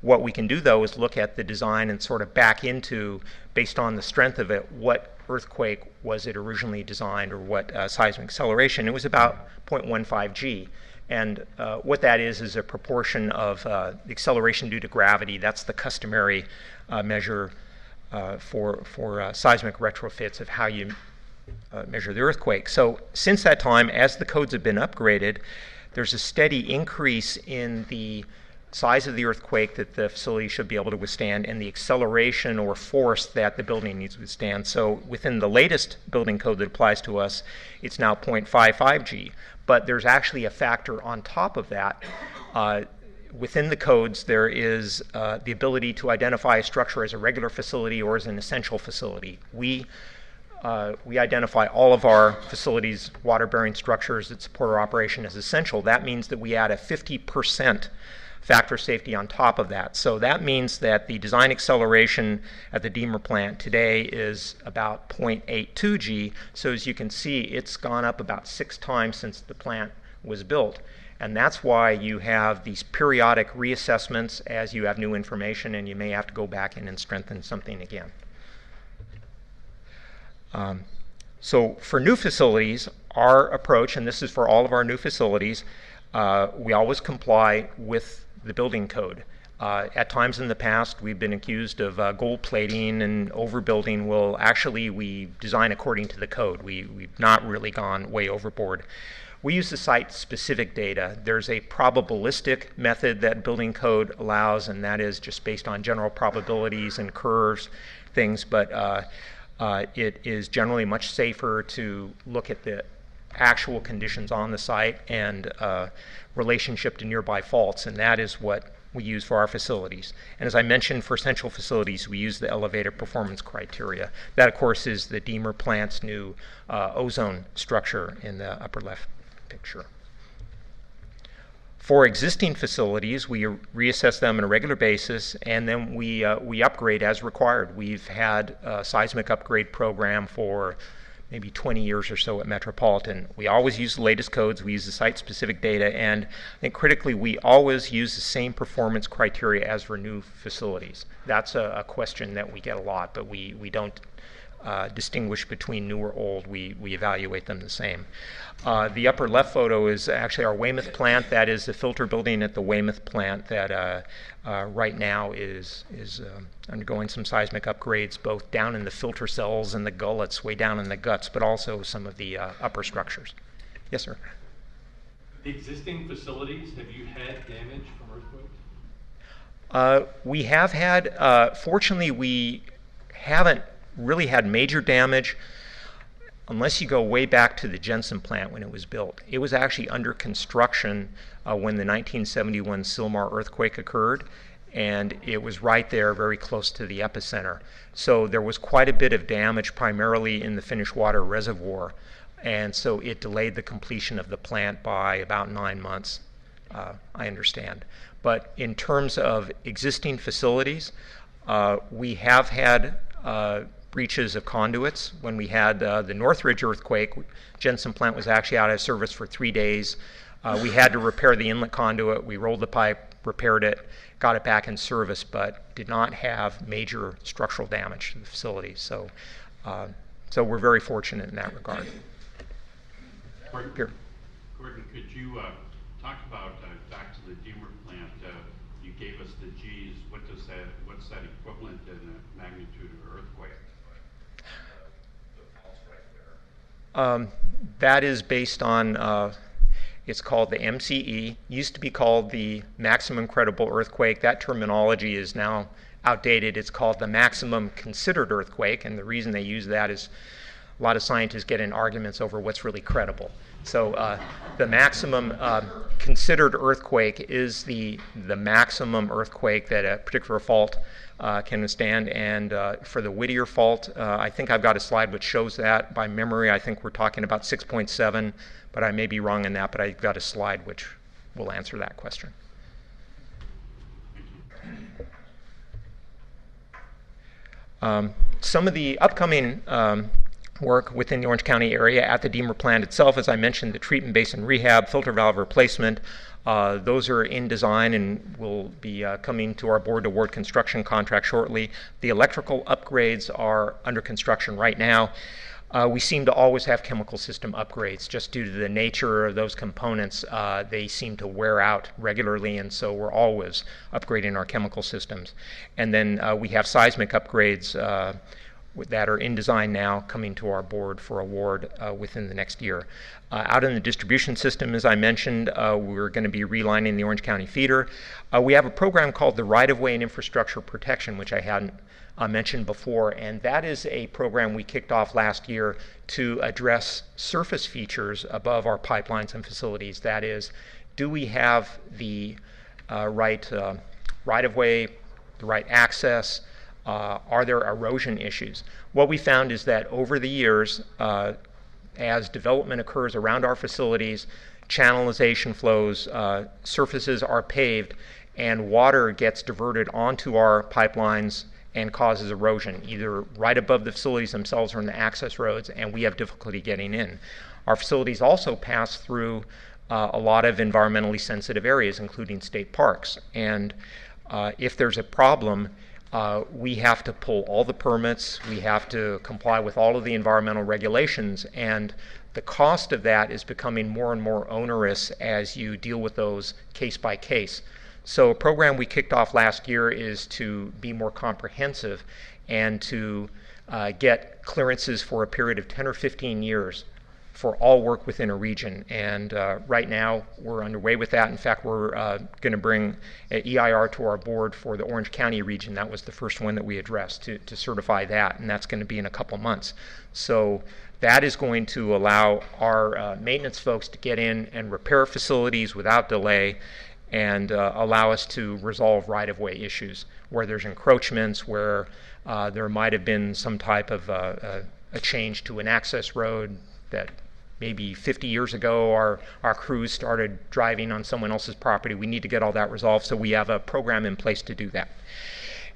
What we can do, though, is look at the design and sort of back into, based on the strength of it, what earthquake was it originally designed, or what seismic acceleration. It was about 0.15 G. And what that is a proportion of the acceleration due to gravity. That's the customary measure for seismic retrofits of how you measure the earthquake. So since that time, as the codes have been upgraded, there's a steady increase in the size of the earthquake that the facility should be able to withstand, and the acceleration or force that the building needs to withstand. So within the latest building code that applies to us, it's now 0.55 G. But there's actually a factor on top of that. Within the codes, there is the ability to identify a structure as a regular facility or as an essential facility. We identify all of our facilities, water-bearing structures that support our operation as essential. That means that we add a 50% factor safety on top of that. So that means that the design acceleration at the Deamer plant today is about 0.82 G. So as you can see, it's gone up about 6 times since the plant was built. And that's why you have these periodic reassessments as you have new information, and you may have to go back in and strengthen something again. So for new facilities, our approach, and this is for all of our new facilities, we always comply with the building code. At times in the past, we've been accused of gold plating and overbuilding. Well, actually, we design according to the code. We've not really gone way overboard. We use the site-specific data. There's a probabilistic method that building code allows, and that is just based on general probabilities and curves, things, but it is generally much safer to look at the actual conditions on the site and relationship to nearby faults, and that is what we use for our facilities. And as I mentioned, for essential facilities, we use the elevator performance criteria. That, of course, is the Deamer plant's new ozone structure in the upper left picture. For existing facilities, we reassess them on a regular basis, and then we upgrade as required. We've had a seismic upgrade program for maybe 20 years or so at Metropolitan. We always use the latest codes, we use the site-specific data, and I think critically we always use the same performance criteria as for new facilities. That's a question that we get a lot, but we don't distinguish between new or old. We evaluate them the same. The upper left photo is actually our Weymouth plant. That is the filter building at the Weymouth plant that right now is undergoing some seismic upgrades, both down in the filter cells and the gullets, way down in the guts, but also some of the upper structures. Yes, sir. The existing facilities, have you had damage from earthquakes? We have had, fortunately, we haven't really had major damage unless you go way back to the Jensen plant when it was built. It was actually under construction when the 1971 Sylmar earthquake occurred, and it was right there very close to the epicenter. So there was quite a bit of damage, primarily in the finished water reservoir, and so it delayed the completion of the plant by about 9 months, I understand. But in terms of existing facilities, we have had breaches of conduits. When we had the Northridge earthquake, Jensen plant was actually out of service for 3 days. We had to repair the inlet conduit. We rolled the pipe, repaired it, got it back in service, but did not have major structural damage to the facility. So we're very fortunate in that regard. Gordon, Here. could you talk about, back to the Deamer plant, you gave us the G's. What's that equivalent in the magnitude of earthquake? That is based on, it's called the MCE, used to be called the maximum credible earthquake. That terminology is now outdated. It's called the maximum considered earthquake, and the reason they use that is a lot of scientists get in arguments over what's really credible. So the maximum considered earthquake is the maximum earthquake that a particular fault can withstand. And for the Whittier fault, I think I've got a slide which shows that. By memory, I think we're talking about 6.7, but I may be wrong in that, but I've got a slide which will answer that question. Some of the upcoming work within the Orange County area at the Deamer plant itself, as I mentioned, the treatment basin rehab, filter valve replacement, those are in design and will be coming to our board-to-award construction contract shortly. The electrical upgrades are under construction right now. We seem to always have chemical system upgrades just due to the nature of those components. They seem to wear out regularly, and so we're always upgrading our chemical systems. And then we have seismic upgrades that are in design now coming to our board for award within the next year. Out in the distribution system, as I mentioned, we're going to be relining the Orange County feeder. We have a program called the Right-of-Way and Infrastructure Protection, which I hadn't mentioned before, and that is a program we kicked off last year to address surface features above our pipelines and facilities. That is, do we have the right-of-way, the right access? Are there erosion issues? What we found is that over the years, as development occurs around our facilities, channelization flows, surfaces are paved, and water gets diverted onto our pipelines and causes erosion, either right above the facilities themselves or in the access roads, and we have difficulty getting in. Our facilities also pass through a lot of environmentally sensitive areas, including state parks. And if there's a problem, we have to pull all the permits, we have to comply with all of the environmental regulations, and the cost of that is becoming more and more onerous as you deal with those case by case. So a program we kicked off last year is to be more comprehensive and to get clearances for a period of 10 or 15 years for all work within a region. And right now we're underway with that. In fact, we're going to bring an EIR to our board for the Orange County region. That was the first one that we addressed to certify that, and that's going to be in a couple months. So that is going to allow our maintenance folks to get in and repair facilities without delay and allow us to resolve right-of-way issues where there's encroachments, where there might have been some type of a change to an access road that maybe 50 years ago our crews started driving on someone else's property. We need to get all that resolved, so we have a program in place to do that.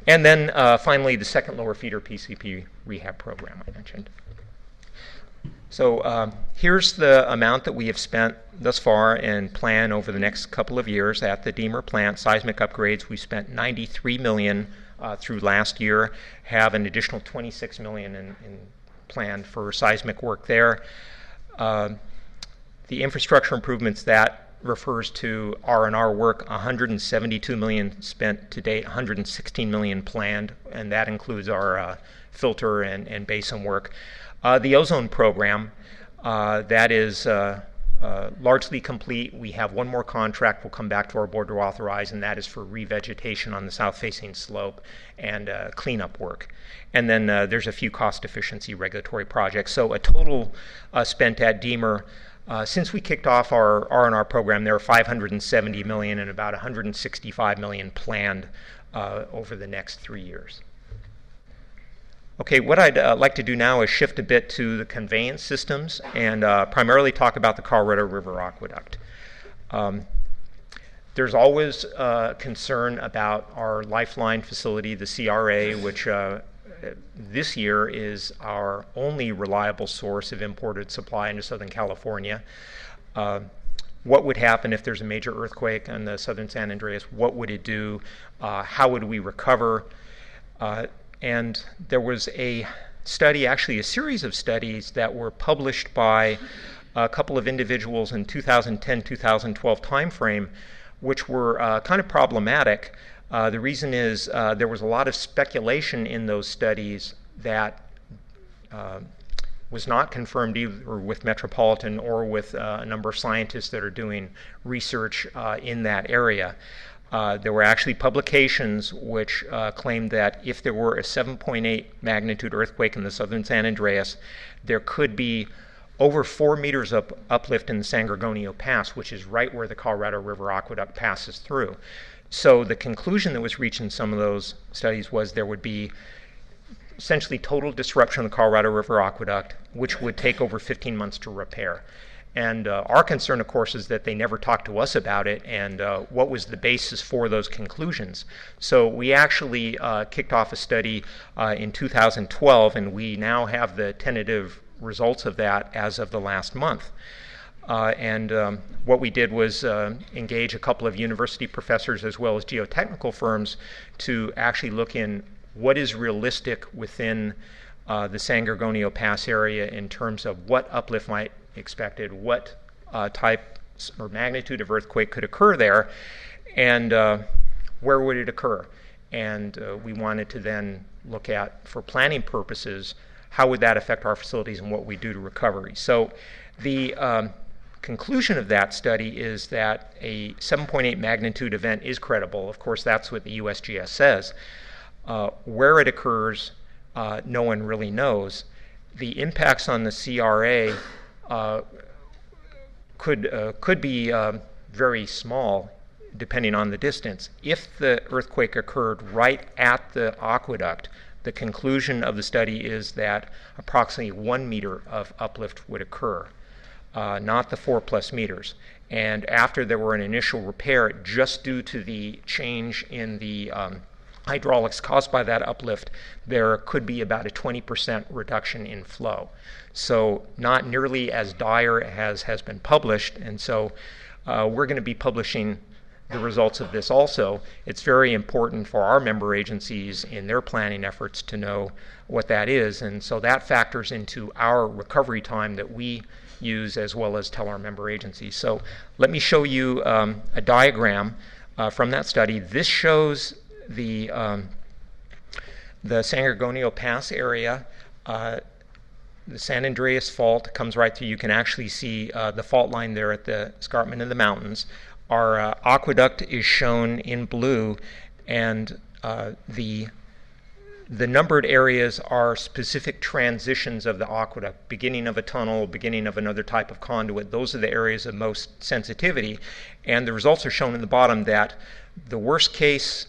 And then finally, the second lower feeder PCP rehab program I mentioned. So here's the amount that we have spent thus far and plan over the next couple of years at the Deemer plant. Seismic upgrades, we spent $93 million through last year, have an additional $26 million in planned for seismic work there. The infrastructure improvements, that refers to R&R work, $172 million spent to date, $116 million planned, and that includes our filter and basin work. The ozone program, that is largely complete. We have one more contract we'll come back to our board to authorize, and that is for revegetation on the south-facing slope and cleanup work. And then there's a few cost efficiency regulatory projects. So a total spent at Deemer, since we kicked off our R&R program, there are $570 million and about $165 million planned over the next 3 years. Okay, what I'd like to do now is shift a bit to the conveyance systems and primarily talk about the Colorado River Aqueduct. There's always concern about our lifeline facility, the CRA, which this year is our only reliable source of imported supply into Southern California. What would happen if there's a major earthquake on the southern San Andreas? What would it do? How would we recover? And there was a study, actually a series of studies that were published by a couple of individuals in 2010-2012 timeframe, which were kind of problematic. The reason is there was a lot of speculation in those studies that was not confirmed either with Metropolitan or with a number of scientists that are doing research in that area. There were actually publications which claimed that if there were a 7.8 magnitude earthquake in the southern San Andreas, there could be over 4 meters of uplift in the San Gorgonio Pass, which is right where the Colorado River Aqueduct passes through. So the conclusion that was reached in some of those studies was there would be essentially total disruption of the Colorado River Aqueduct, which would take over 15 months to repair. And our concern, of course, is that they never talked to us about it and what was the basis for those conclusions. So we actually kicked off a study in 2012, and we now have the tentative results of that as of the last month. And what we did was engage a couple of university professors as well as geotechnical firms to actually look in what is realistic within the San Gorgonio Pass area in terms of what uplift might expected, what type or magnitude of earthquake could occur there, and where would it occur. and we wanted to then look at, for planning purposes, how would that affect our facilities and what we do to recovery. So the conclusion of that study is that a 7.8 magnitude event is credible. Of course, that's what the USGS says. Where it occurs, no one really knows. The impacts on the CRA could be very small, depending on the distance. If the earthquake occurred right at the aqueduct, the conclusion of the study is that approximately 1 meter of uplift would occur, not the 4+ meters. And after there were an initial repair, just due to the change in the hydraulics caused by that uplift, there could be about a 20% reduction in flow. So not nearly as dire as has been published, and so we're going to be publishing the results of this also. It's very important for our member agencies in their planning efforts to know what that is, and so that factors into our recovery time that we use as well as tell our member agencies. So let me show you a diagram from that study. This shows the San Gorgonio Pass area. The San Andreas Fault comes right through. You can actually see the fault line there at the escarpment of the mountains. Our aqueduct is shown in blue, and the numbered areas are specific transitions of the aqueduct, beginning of a tunnel, beginning of another type of conduit. Those are the areas of most sensitivity, and the results are shown in the bottom that the worst case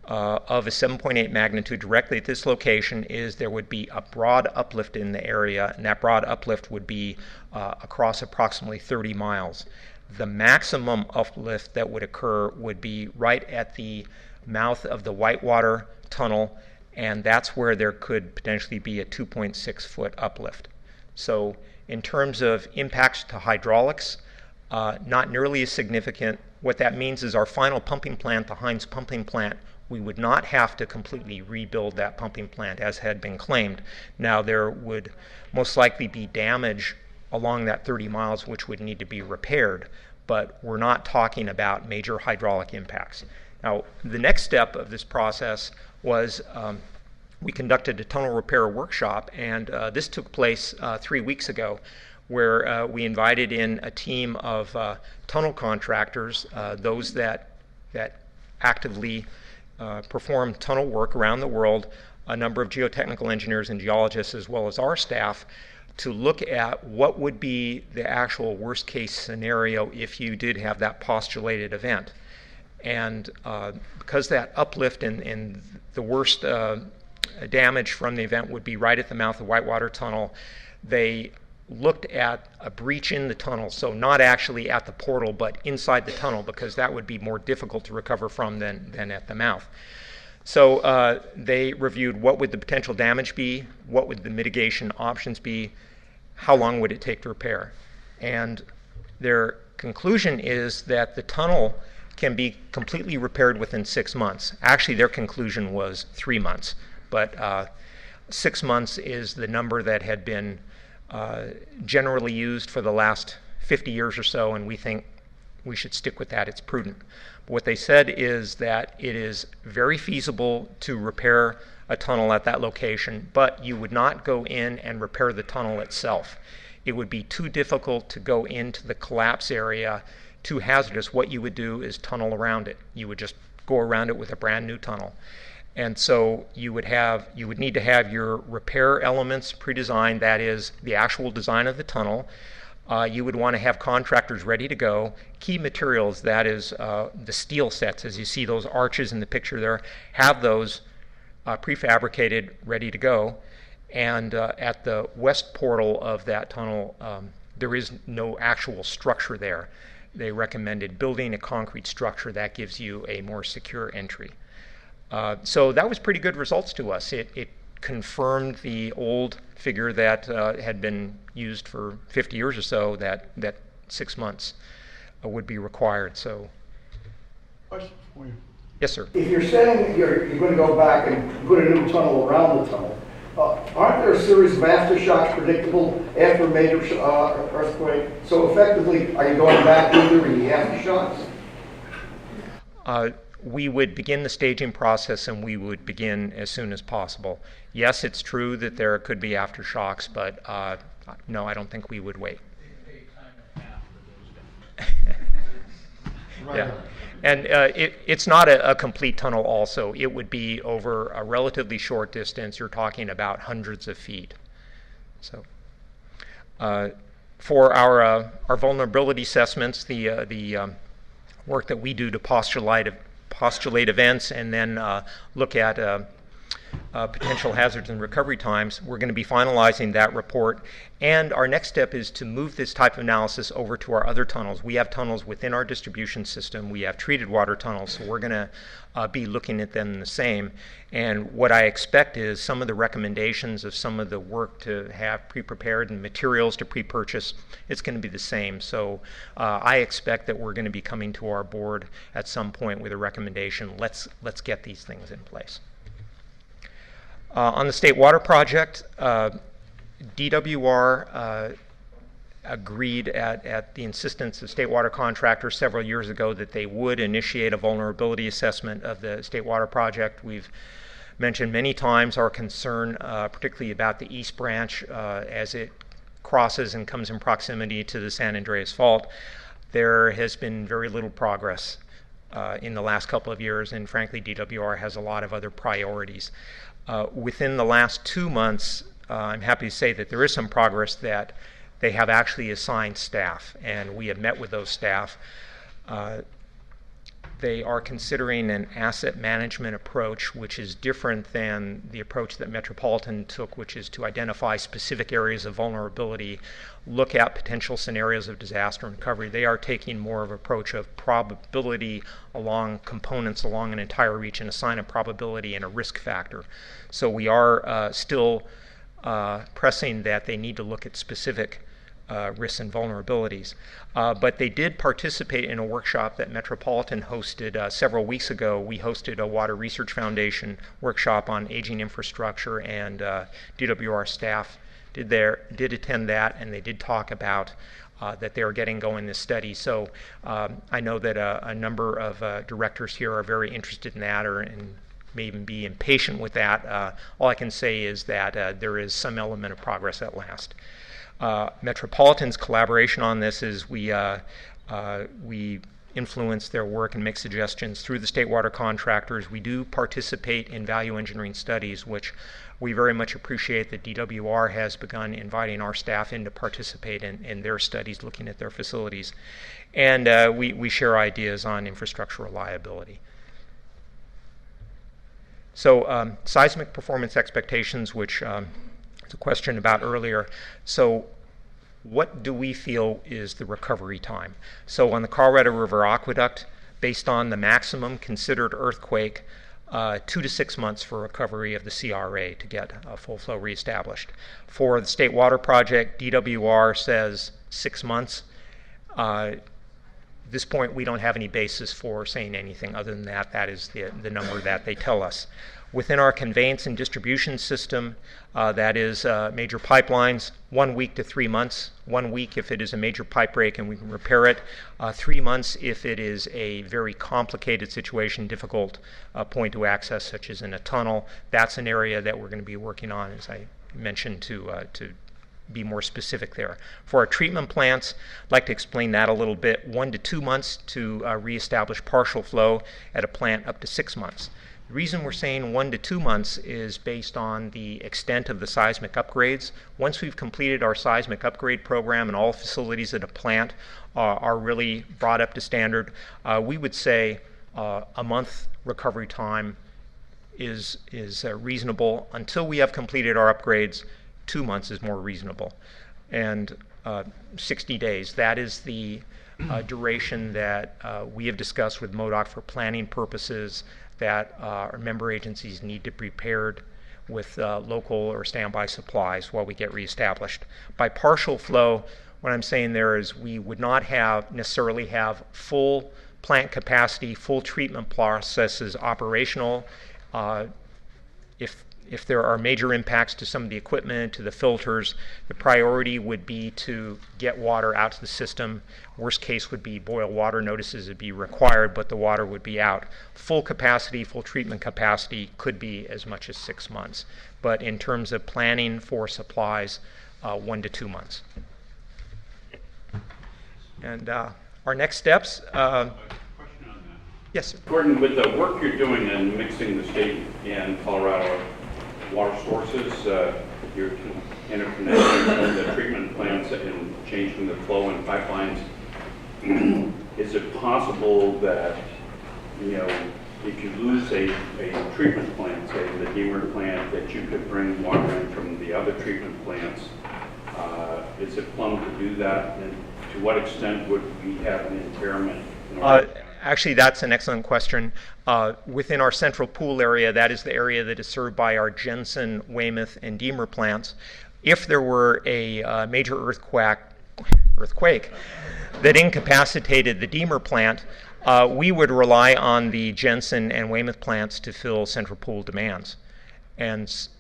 of a 7.8 magnitude directly at this location is there would be a broad uplift in the area, and that broad uplift would be across approximately 30 miles. The maximum uplift that would occur would be right at the mouth of the Whitewater Tunnel, and that's where there could potentially be a 2.6-foot uplift. So in terms of impacts to hydraulics, not nearly as significant. What that means is our final pumping plant, the Hines pumping plant, we would not have to completely rebuild that pumping plant as had been claimed. Now there would most likely be damage along that 30 miles which would need to be repaired, but we're not talking about major hydraulic impacts. Now the next step of this process was we conducted a tunnel repair workshop, and this took place 3 weeks ago, where we invited in a team of tunnel contractors, those that actively perform tunnel work around the world, a number of geotechnical engineers and geologists, as well as our staff, to look at what would be the actual worst case scenario if you did have that postulated event. And because that uplift and the worst damage from the event would be right at the mouth of Whitewater Tunnel, they looked at a breach in the tunnel, so not actually at the portal, but inside the tunnel, because that would be more difficult to recover from than at the mouth. So they reviewed what would the potential damage be, what would the mitigation options be, how long would it take to repair. And their conclusion is that the tunnel can be completely repaired within 6 months. Actually, their conclusion was 3 months, but 6 months is the number that had been generally used for the last 50 years or so, and we think we should stick with that. It's prudent. But what they said is that it is very feasible to repair a tunnel at that location, but you would not go in and repair the tunnel itself. It would be too difficult to go into the collapse area, too hazardous. What you would do is tunnel around it. You would just go around it with a brand new tunnel. And so you would need to have your repair elements pre-designed, that is the actual design of the tunnel. You would want to have contractors ready to go. Key materials, that is the steel sets, as you see those arches in the picture there, have those prefabricated, ready to go. And at the west portal of that tunnel, there is no actual structure there. They recommended building a concrete structure that gives you a more secure entry. So that was pretty good results to us. It confirmed the old figure that had been used for 50 years or so, that 6 months would be required. So, Question for you. Yes, sir. If you're saying you're going to go back and put a new tunnel around the tunnel, aren't there a series of aftershocks predictable after a major earthquake? So effectively, are you going back into the aftershocks? we would begin the staging process, and we would begin as soon as possible. Yes, it's true that there could be aftershocks, but no, I don't think we would wait. Yeah. And it's not a complete tunnel also. It would be over a relatively short distance. You're talking about hundreds of feet. So for our vulnerability assessments, the work that we do to postulate events and then look at potential hazards and recovery times, we're going to be finalizing that report. And our next step is to move this type of analysis over to our other tunnels. We have tunnels within our distribution system. We have treated water tunnels, so we're going to be looking at them the same. And what I expect is some of the recommendations of some of the work to have pre-prepared and materials to pre-purchase, it's going to be the same. So I expect that we're going to be coming to our board at some point with a recommendation. Let's get these things in place. On the State Water Project, DWR agreed at the insistence of state water contractors several years ago that they would initiate a vulnerability assessment of the State Water Project. We've mentioned many times our concern, particularly about the East Branch as it crosses and comes in proximity to the San Andreas Fault. There has been very little progress in the last couple of years, and frankly, DWR has a lot of other priorities. Within the last 2 months, I'm happy to say that there is some progress, that they have actually assigned staff, and we have met with those staff. They are considering an asset management approach, which is different than the approach that Metropolitan took, which is to identify specific areas of vulnerability, look at potential scenarios of disaster and recovery. They are taking more of an approach of probability along components along an entire reach, and assign a probability and a risk factor. So we are still pressing that they need to look at specific risks and vulnerabilities. But they did participate in a workshop that Metropolitan hosted several weeks ago. We hosted a Water Research Foundation workshop on aging infrastructure, and DWR staff did attend that, and they did talk about that they are getting going this study. So I know that a number of directors here are very interested in that, and may even be impatient with that. All I can say is that there is some element of progress at last. Metropolitan's collaboration on this is we influence their work and make suggestions through the state water contractors. We do participate in value engineering studies, which we very much appreciate that DWR has begun inviting our staff in to participate in their studies looking at their facilities. And we share ideas on infrastructure reliability. So seismic performance expectations, which was a question about earlier. So what do we feel is the recovery time? So on the Colorado River Aqueduct, based on the maximum considered earthquake, 2 to 6 months for recovery of the CRA to get full flow reestablished. For the State Water Project, DWR says 6 months. At this point, we don't have any basis for saying anything other than that. That is the number that they tell us. Within our conveyance and distribution system, that is major pipelines, 1 week to 3 months. 1 week if it is a major pipe break and we can repair it. 3 months if it is a very complicated situation, difficult point to access, such as in a tunnel. That's an area that we're going to be working on, as I mentioned, to be more specific there. For our treatment plants, I'd like to explain that a little bit. 1 to 2 months to reestablish partial flow at a plant, up to 6 months. The reason we're saying 1 to 2 months is based on the extent of the seismic upgrades. Once we've completed our seismic upgrade program and all facilities at a plant are really brought up to standard, we would say a month recovery time is reasonable. Until we have completed our upgrades, 2 months is more reasonable. And 60 days, that is the duration that we have discussed with MODOC for planning purposes, that our member agencies need to be prepared with local or standby supplies while we get reestablished. By partial flow, what I'm saying there is we would not necessarily have full plant capacity, full treatment processes operational. If If there are major impacts to some of the equipment, to the filters, the priority would be to get water out to the system. Worst case would be boil water notices would be required, but the water would be out. Full capacity, full treatment capacity could be as much as 6 months. But in terms of planning for supplies, 1 to 2 months. And our next steps. Question on that. Yes, sir. Gordon, with the work you're doing in mixing the state and Colorado water sources, you're interconnecting some of the treatment plants and changing the flow in pipelines. Is it possible that, if you lose a treatment plant, say the Deamer plant, that you could bring water in from the other treatment plants? Is it plumb to do that? And to what extent would we have an impairment? Actually, that's an excellent question. Within our central pool area, that is the area that is served by our Jensen, Weymouth, and Deamer plants. If there were a major earthquake that incapacitated the Deamer plant, we would rely on the Jensen and Weymouth plants to fill central pool demands.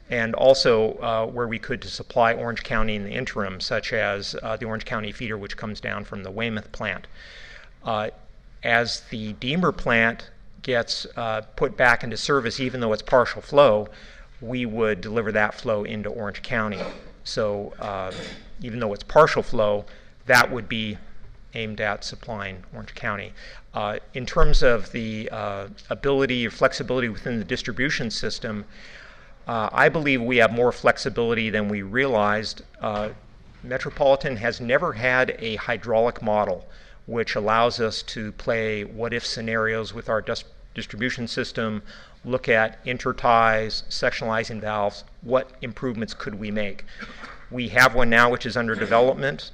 And also where we could to supply Orange County in the interim, such as the Orange County feeder, which comes down from the Weymouth plant. As the Deamer plant gets put back into service, even though it's partial flow, we would deliver that flow into Orange County. So even though it's partial flow, that would be aimed at supplying Orange County. In terms of the ability or flexibility within the distribution system, I believe we have more flexibility than we realized. Metropolitan has never had a hydraulic model which allows us to play what-if scenarios with our distribution system, look at interties, sectionalizing valves, what improvements could we make. We have one now which is under development.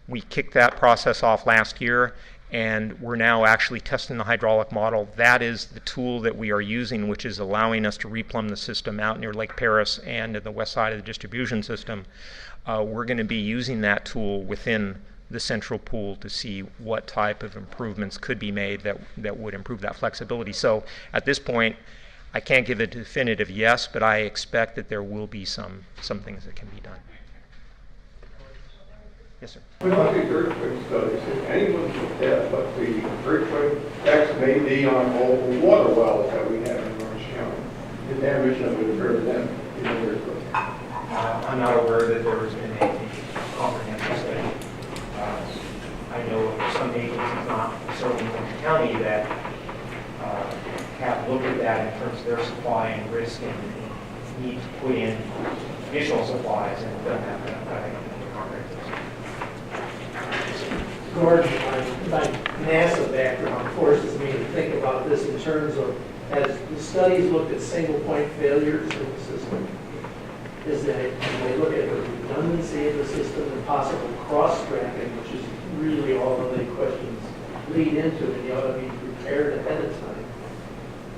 We kicked that process off last year, and we're now actually testing the hydraulic model. That is the tool that we are using, which is allowing us to replumb the system out near Lake Paris and in the west side of the distribution system. We're going to be using that tool within the central pool to see what type of improvements could be made that would improve that flexibility. So at this point, I can't give a definitive yes, but I expect that there will be some things that can be done. Yes, sir. About these earthquake studies, if anyone's looked at what the earthquake effects may be on all the water wells that we have in Orange County, the damage that would occur to them in the earthquake? I'm not aware that there has been a comprehensive study. I know of some agencies, not necessarily in Orange County, that have looked at that in terms of their supply and risk and need to put in additional supplies and done that kind of thing. George, my NASA background forces me to think about this in terms of, as the studies looked at single point failures in the system, is that they look at the redundancy of the system and possible cross-tracking, which is really all of the questions lead into, and you ought to be prepared ahead of time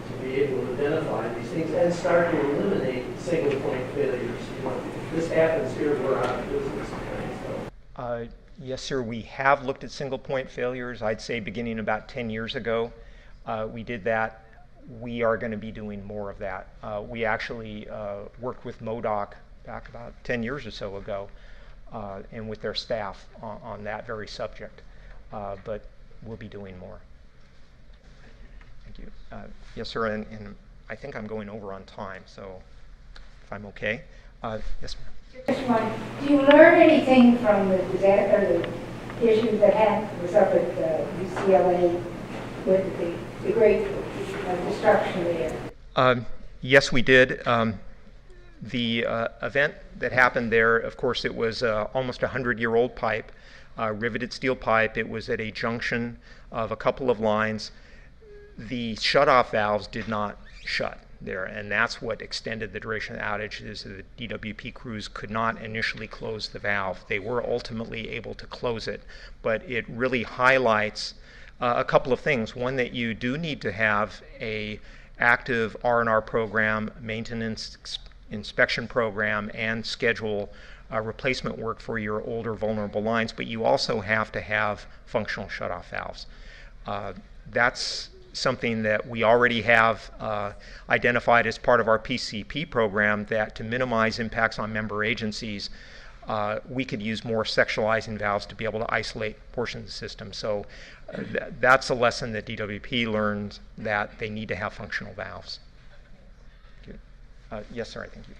to be able to identify these things and start to eliminate single point failures. If this happens here, we're out of business. So. Yes, sir. We have looked at single point failures. I'd say beginning about 10 years ago, we did that. We are going to be doing more of that. We actually worked with MODOC back about 10 years or so ago, and with their staff on that very subject. But we'll be doing more. Thank you. Yes, sir. And I think I'm going over on time, so if I'm okay. Yes, ma'am. Just one. Do you learn anything from the disaster, the issues that was up at UCLA with the great destruction there? Yes, we did. The event that happened there, of course, it was almost a 100-year-old pipe, riveted steel pipe. It was at a junction of a couple of lines. The shutoff valves did not shut there, and that's what extended the duration of the outage. Is the DWP crews could not initially close the valve. They were ultimately able to close it, but it really highlights a couple of things. One, that you do need to have a active R&R program, maintenance inspection program, and schedule replacement work for your older vulnerable lines, but you also have to have functional shutoff valves. That's something that we already have identified as part of our PCP program, that to minimize impacts on member agencies, we could use more sexualizing valves to be able to isolate portions of the system. So that's a lesson that DWP learned, that they need to have functional valves. Yes, sir, I think you.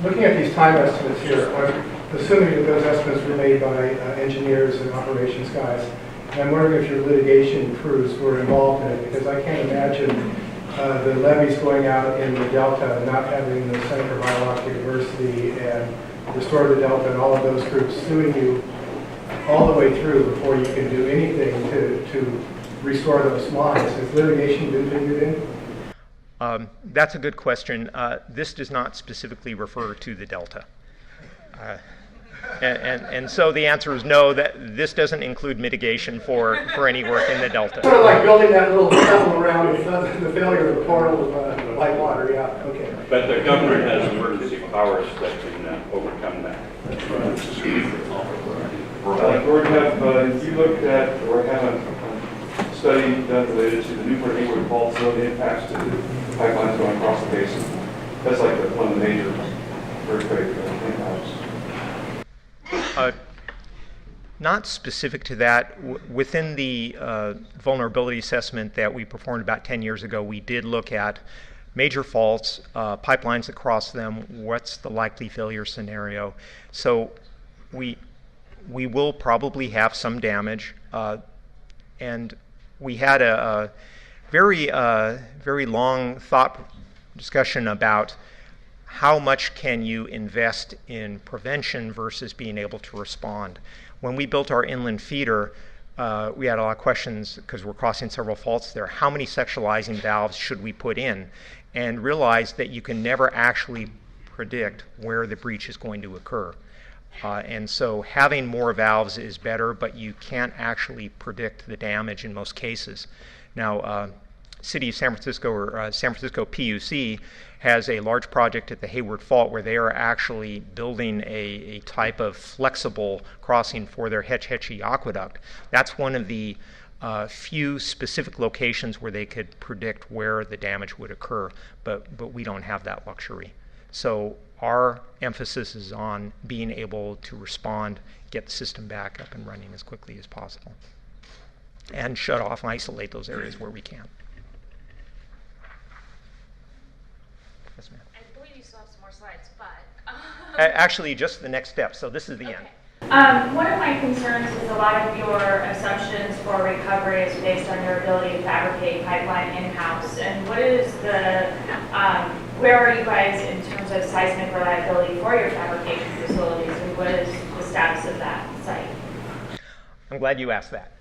Looking at these time estimates here, I'm assuming that those estimates were made by engineers and operations guys. And I'm wondering if your litigation crews were involved in it, because I can't imagine the levees going out in the Delta and not having the Center for Biological Diversity and Restore the Delta and all of those groups suing you all the way through before you can do anything to restore those lines. Has litigation been figured in? That's a good question. This does not specifically refer to the Delta. And so the answer is no, that this doesn't include mitigation for any work in the Delta. Sort of like building that little tunnel around the failure of the portal of light water, yeah, okay. But the government has emergency powers that can overcome that. Gordon, have you looked at or have a study done related to the Newport Hayward fault zone impacts to the pipelines going across the basin? That's like one of the major earthquake impacts. Not specific to that. Within the vulnerability assessment that we performed about 10 years ago, we did look at major faults, pipelines across them, what's the likely failure scenario. So we will probably have some damage. And we had a very long thought discussion about how much can you invest in prevention versus being able to respond. When we built our inland feeder, we had a lot of questions because we're crossing several faults there. How many sexualizing valves should we put in? And realized that you can never actually predict where the breach is going to occur. And so having more valves is better, but you can't actually predict the damage in most cases. Now, City of San Francisco, or San Francisco PUC, has a large project at the Hayward Fault where they are actually building a type of flexible crossing for their Hetch Hetchy aqueduct. That's one of the few specific locations where they could predict where the damage would occur, but we don't have that luxury. So our emphasis is on being able to respond, get the system back up and running as quickly as possible, and shut off and isolate those areas where we can. Yes, ma'am. I believe you still have some more slides, but... Actually, just the next step, so this is the end. One of my concerns is a lot of your assumptions for recovery is based on your ability to fabricate pipeline in-house. And what is the, where are you guys in terms of seismic reliability for your fabrication facilities, and what is the status of that site? I'm glad you asked that.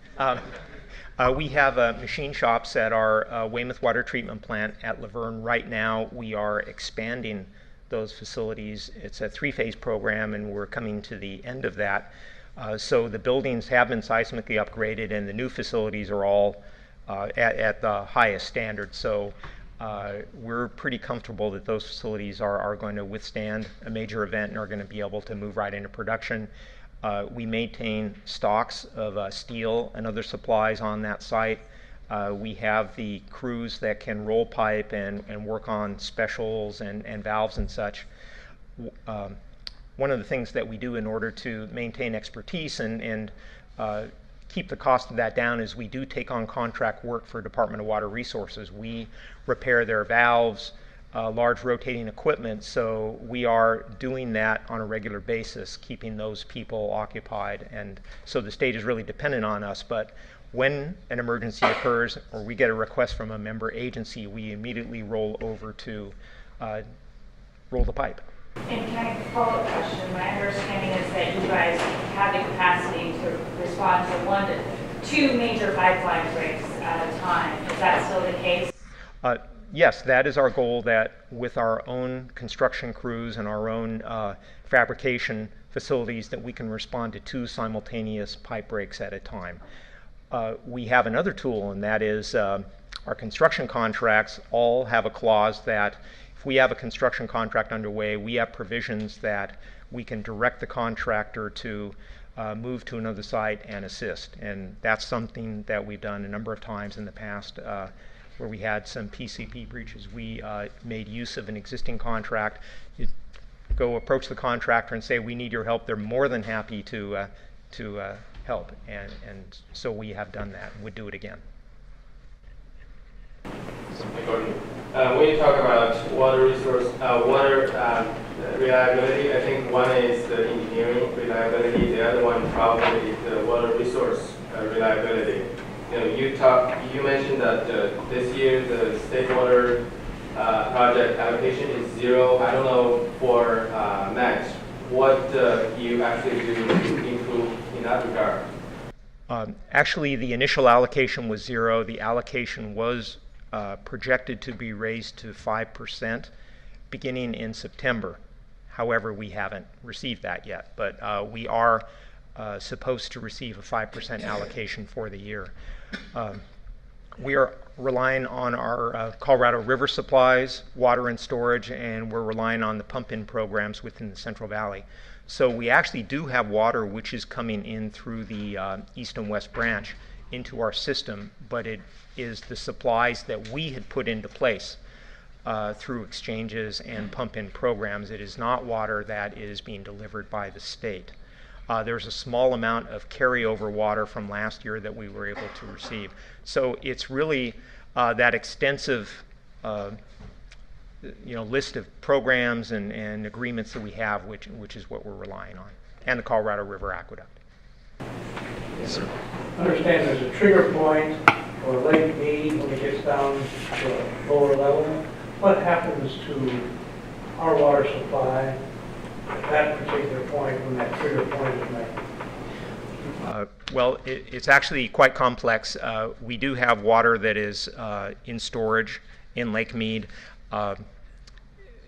We have machine shops at our Weymouth Water Treatment Plant at Laverne. Right now, we are expanding those facilities. It's a 3-phase program, and we're coming to the end of that. So the buildings have been seismically upgraded, and the new facilities are all at the highest standard. So we're pretty comfortable that those facilities are going to withstand a major event and are going to be able to move right into production. We maintain stocks of steel and other supplies on that site. We have the crews that can roll pipe and work on specials and valves and such. One of the things that we do in order to maintain expertise and keep the cost of that down is we do take on contract work for Department of Water Resources. We repair their valves, large rotating equipment, so we are doing that on a regular basis, keeping those people occupied. And so the state is really dependent on us, but when an emergency occurs or we get a request from a member agency, we immediately roll over to roll the pipe. And can I follow up question? My understanding is that you guys have the capacity to respond to 1 to 2 major pipeline breaks at a time. Is that still the case? Yes, that is our goal, that with our own construction crews and our own fabrication facilities that we can respond to 2 simultaneous pipe breaks at a time. We have another tool, and that is our construction contracts all have a clause that if we have a construction contract underway, we have provisions that we can direct the contractor to move to another site and assist. And that's something that we've done a number of times in the past. where we had some PCP breaches. We made use of an existing contract. You go approach the contractor and say, we need your help. They're more than happy to help. And so we have done that and would do it again. When you talk about water resource, water reliability, I think one is the engineering reliability, the other one probably is the water resource reliability. You mentioned that this year the state water project allocation is 0. I don't know for next what you actually do to improve in that regard. Actually, the initial allocation was 0. The allocation was projected to be raised to 5% beginning in September. However, we haven't received that yet, but we are supposed to receive a 5% allocation for the year. We are relying on our Colorado River supplies, water and storage, and we're relying on the pump-in programs within the Central Valley. So we actually do have water which is coming in through the East and West Branch into our system, but it is the supplies that we had put into place through exchanges and pump-in programs. It is not water that is being delivered by the state. There's a small amount of carryover water from last year that we were able to receive. So it's really that extensive list of programs and agreements that we have, which is what we're relying on, and the Colorado River Aqueduct. Yes, sir. I understand there's a trigger point or Lake Mead when it gets down to a lower level. What happens to our water supply at that particular point when that trigger point is met? Well, it's actually quite complex. We do have water that is in storage in Lake Mead.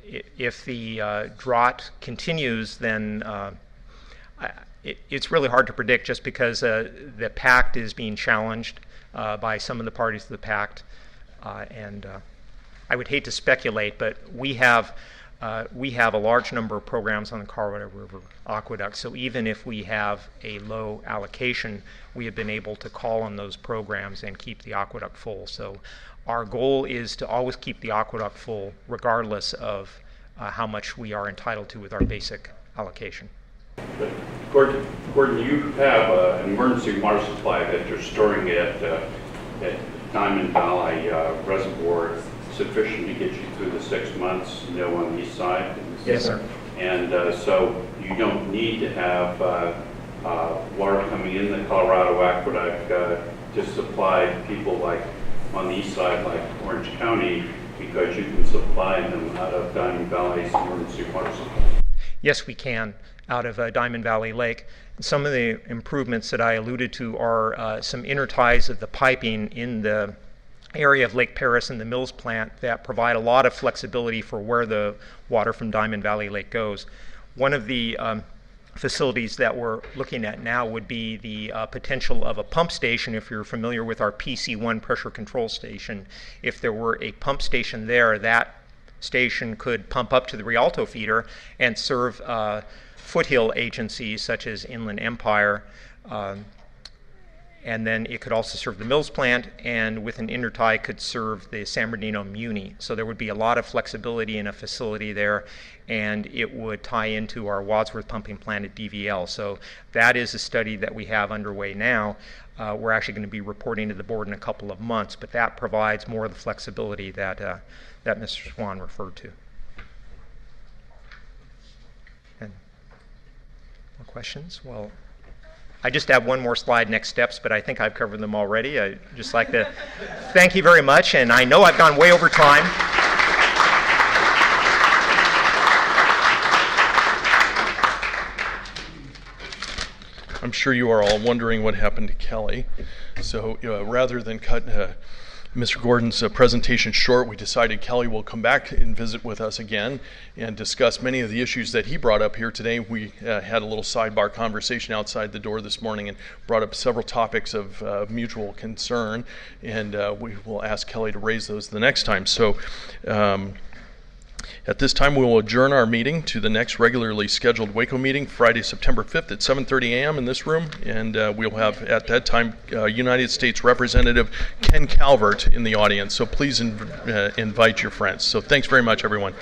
If the drought continues, then it's really hard to predict just because the pact is being challenged by some of the parties to the pact. And I would hate to speculate, but we have a large number of programs on the Colorado River Aqueduct, so even if we have a low allocation, we have been able to call on those programs and keep the aqueduct full. So our goal is to always keep the aqueduct full regardless of how much we are entitled to with our basic allocation. But Gordon, you have an emergency water supply that you're storing at Diamond Valley Reservoir sufficient to get you through the 6 months, on the east side? Yes, sir. And so you don't need to have water coming in the Colorado Aqueduct to supply people like on the east side, like Orange County, because you can supply them out of Diamond Valley's emergency water supply. Yes, we can, out of Diamond Valley Lake. Some of the improvements that I alluded to are some interties of the piping in the area of Lake Paris and the Mills plant that provide a lot of flexibility for where the water from Diamond Valley Lake goes. One of the facilities that we're looking at now would be the potential of a pump station. If you're familiar with our PC1 pressure control station, if there were a pump station there, that station could pump up to the Rialto feeder and serve foothill agencies such as Inland Empire, and then it could also serve the Mills plant, and with an intertie could serve the San Bernardino Muni. So there would be a lot of flexibility in a facility there, and it would tie into our Wadsworth pumping plant at DVL. So that is a study that we have underway now. We're actually going to be reporting to the board in a couple of months, but that provides more of the flexibility that Mr. Swan referred to. And more questions? Well, I just have one more slide, next steps, but I think I've covered them already. I'd just like to thank you very much, and I know I've gone way over time. I'm sure you are all wondering what happened to Kelly. So rather than cut Mr. Gordon's presentation short, we decided Kelly will come back and visit with us again and discuss many of the issues that he brought up here today. We had a little sidebar conversation outside the door this morning and brought up several topics of mutual concern, and we will ask Kelly to raise those the next time. So At this time, we will adjourn our meeting to the next regularly scheduled WACO meeting, Friday, September 5th at 7:30 a.m. in this room, and we'll have at that time United States Representative Ken Calvert in the audience. So please invite your friends. So thanks very much, everyone.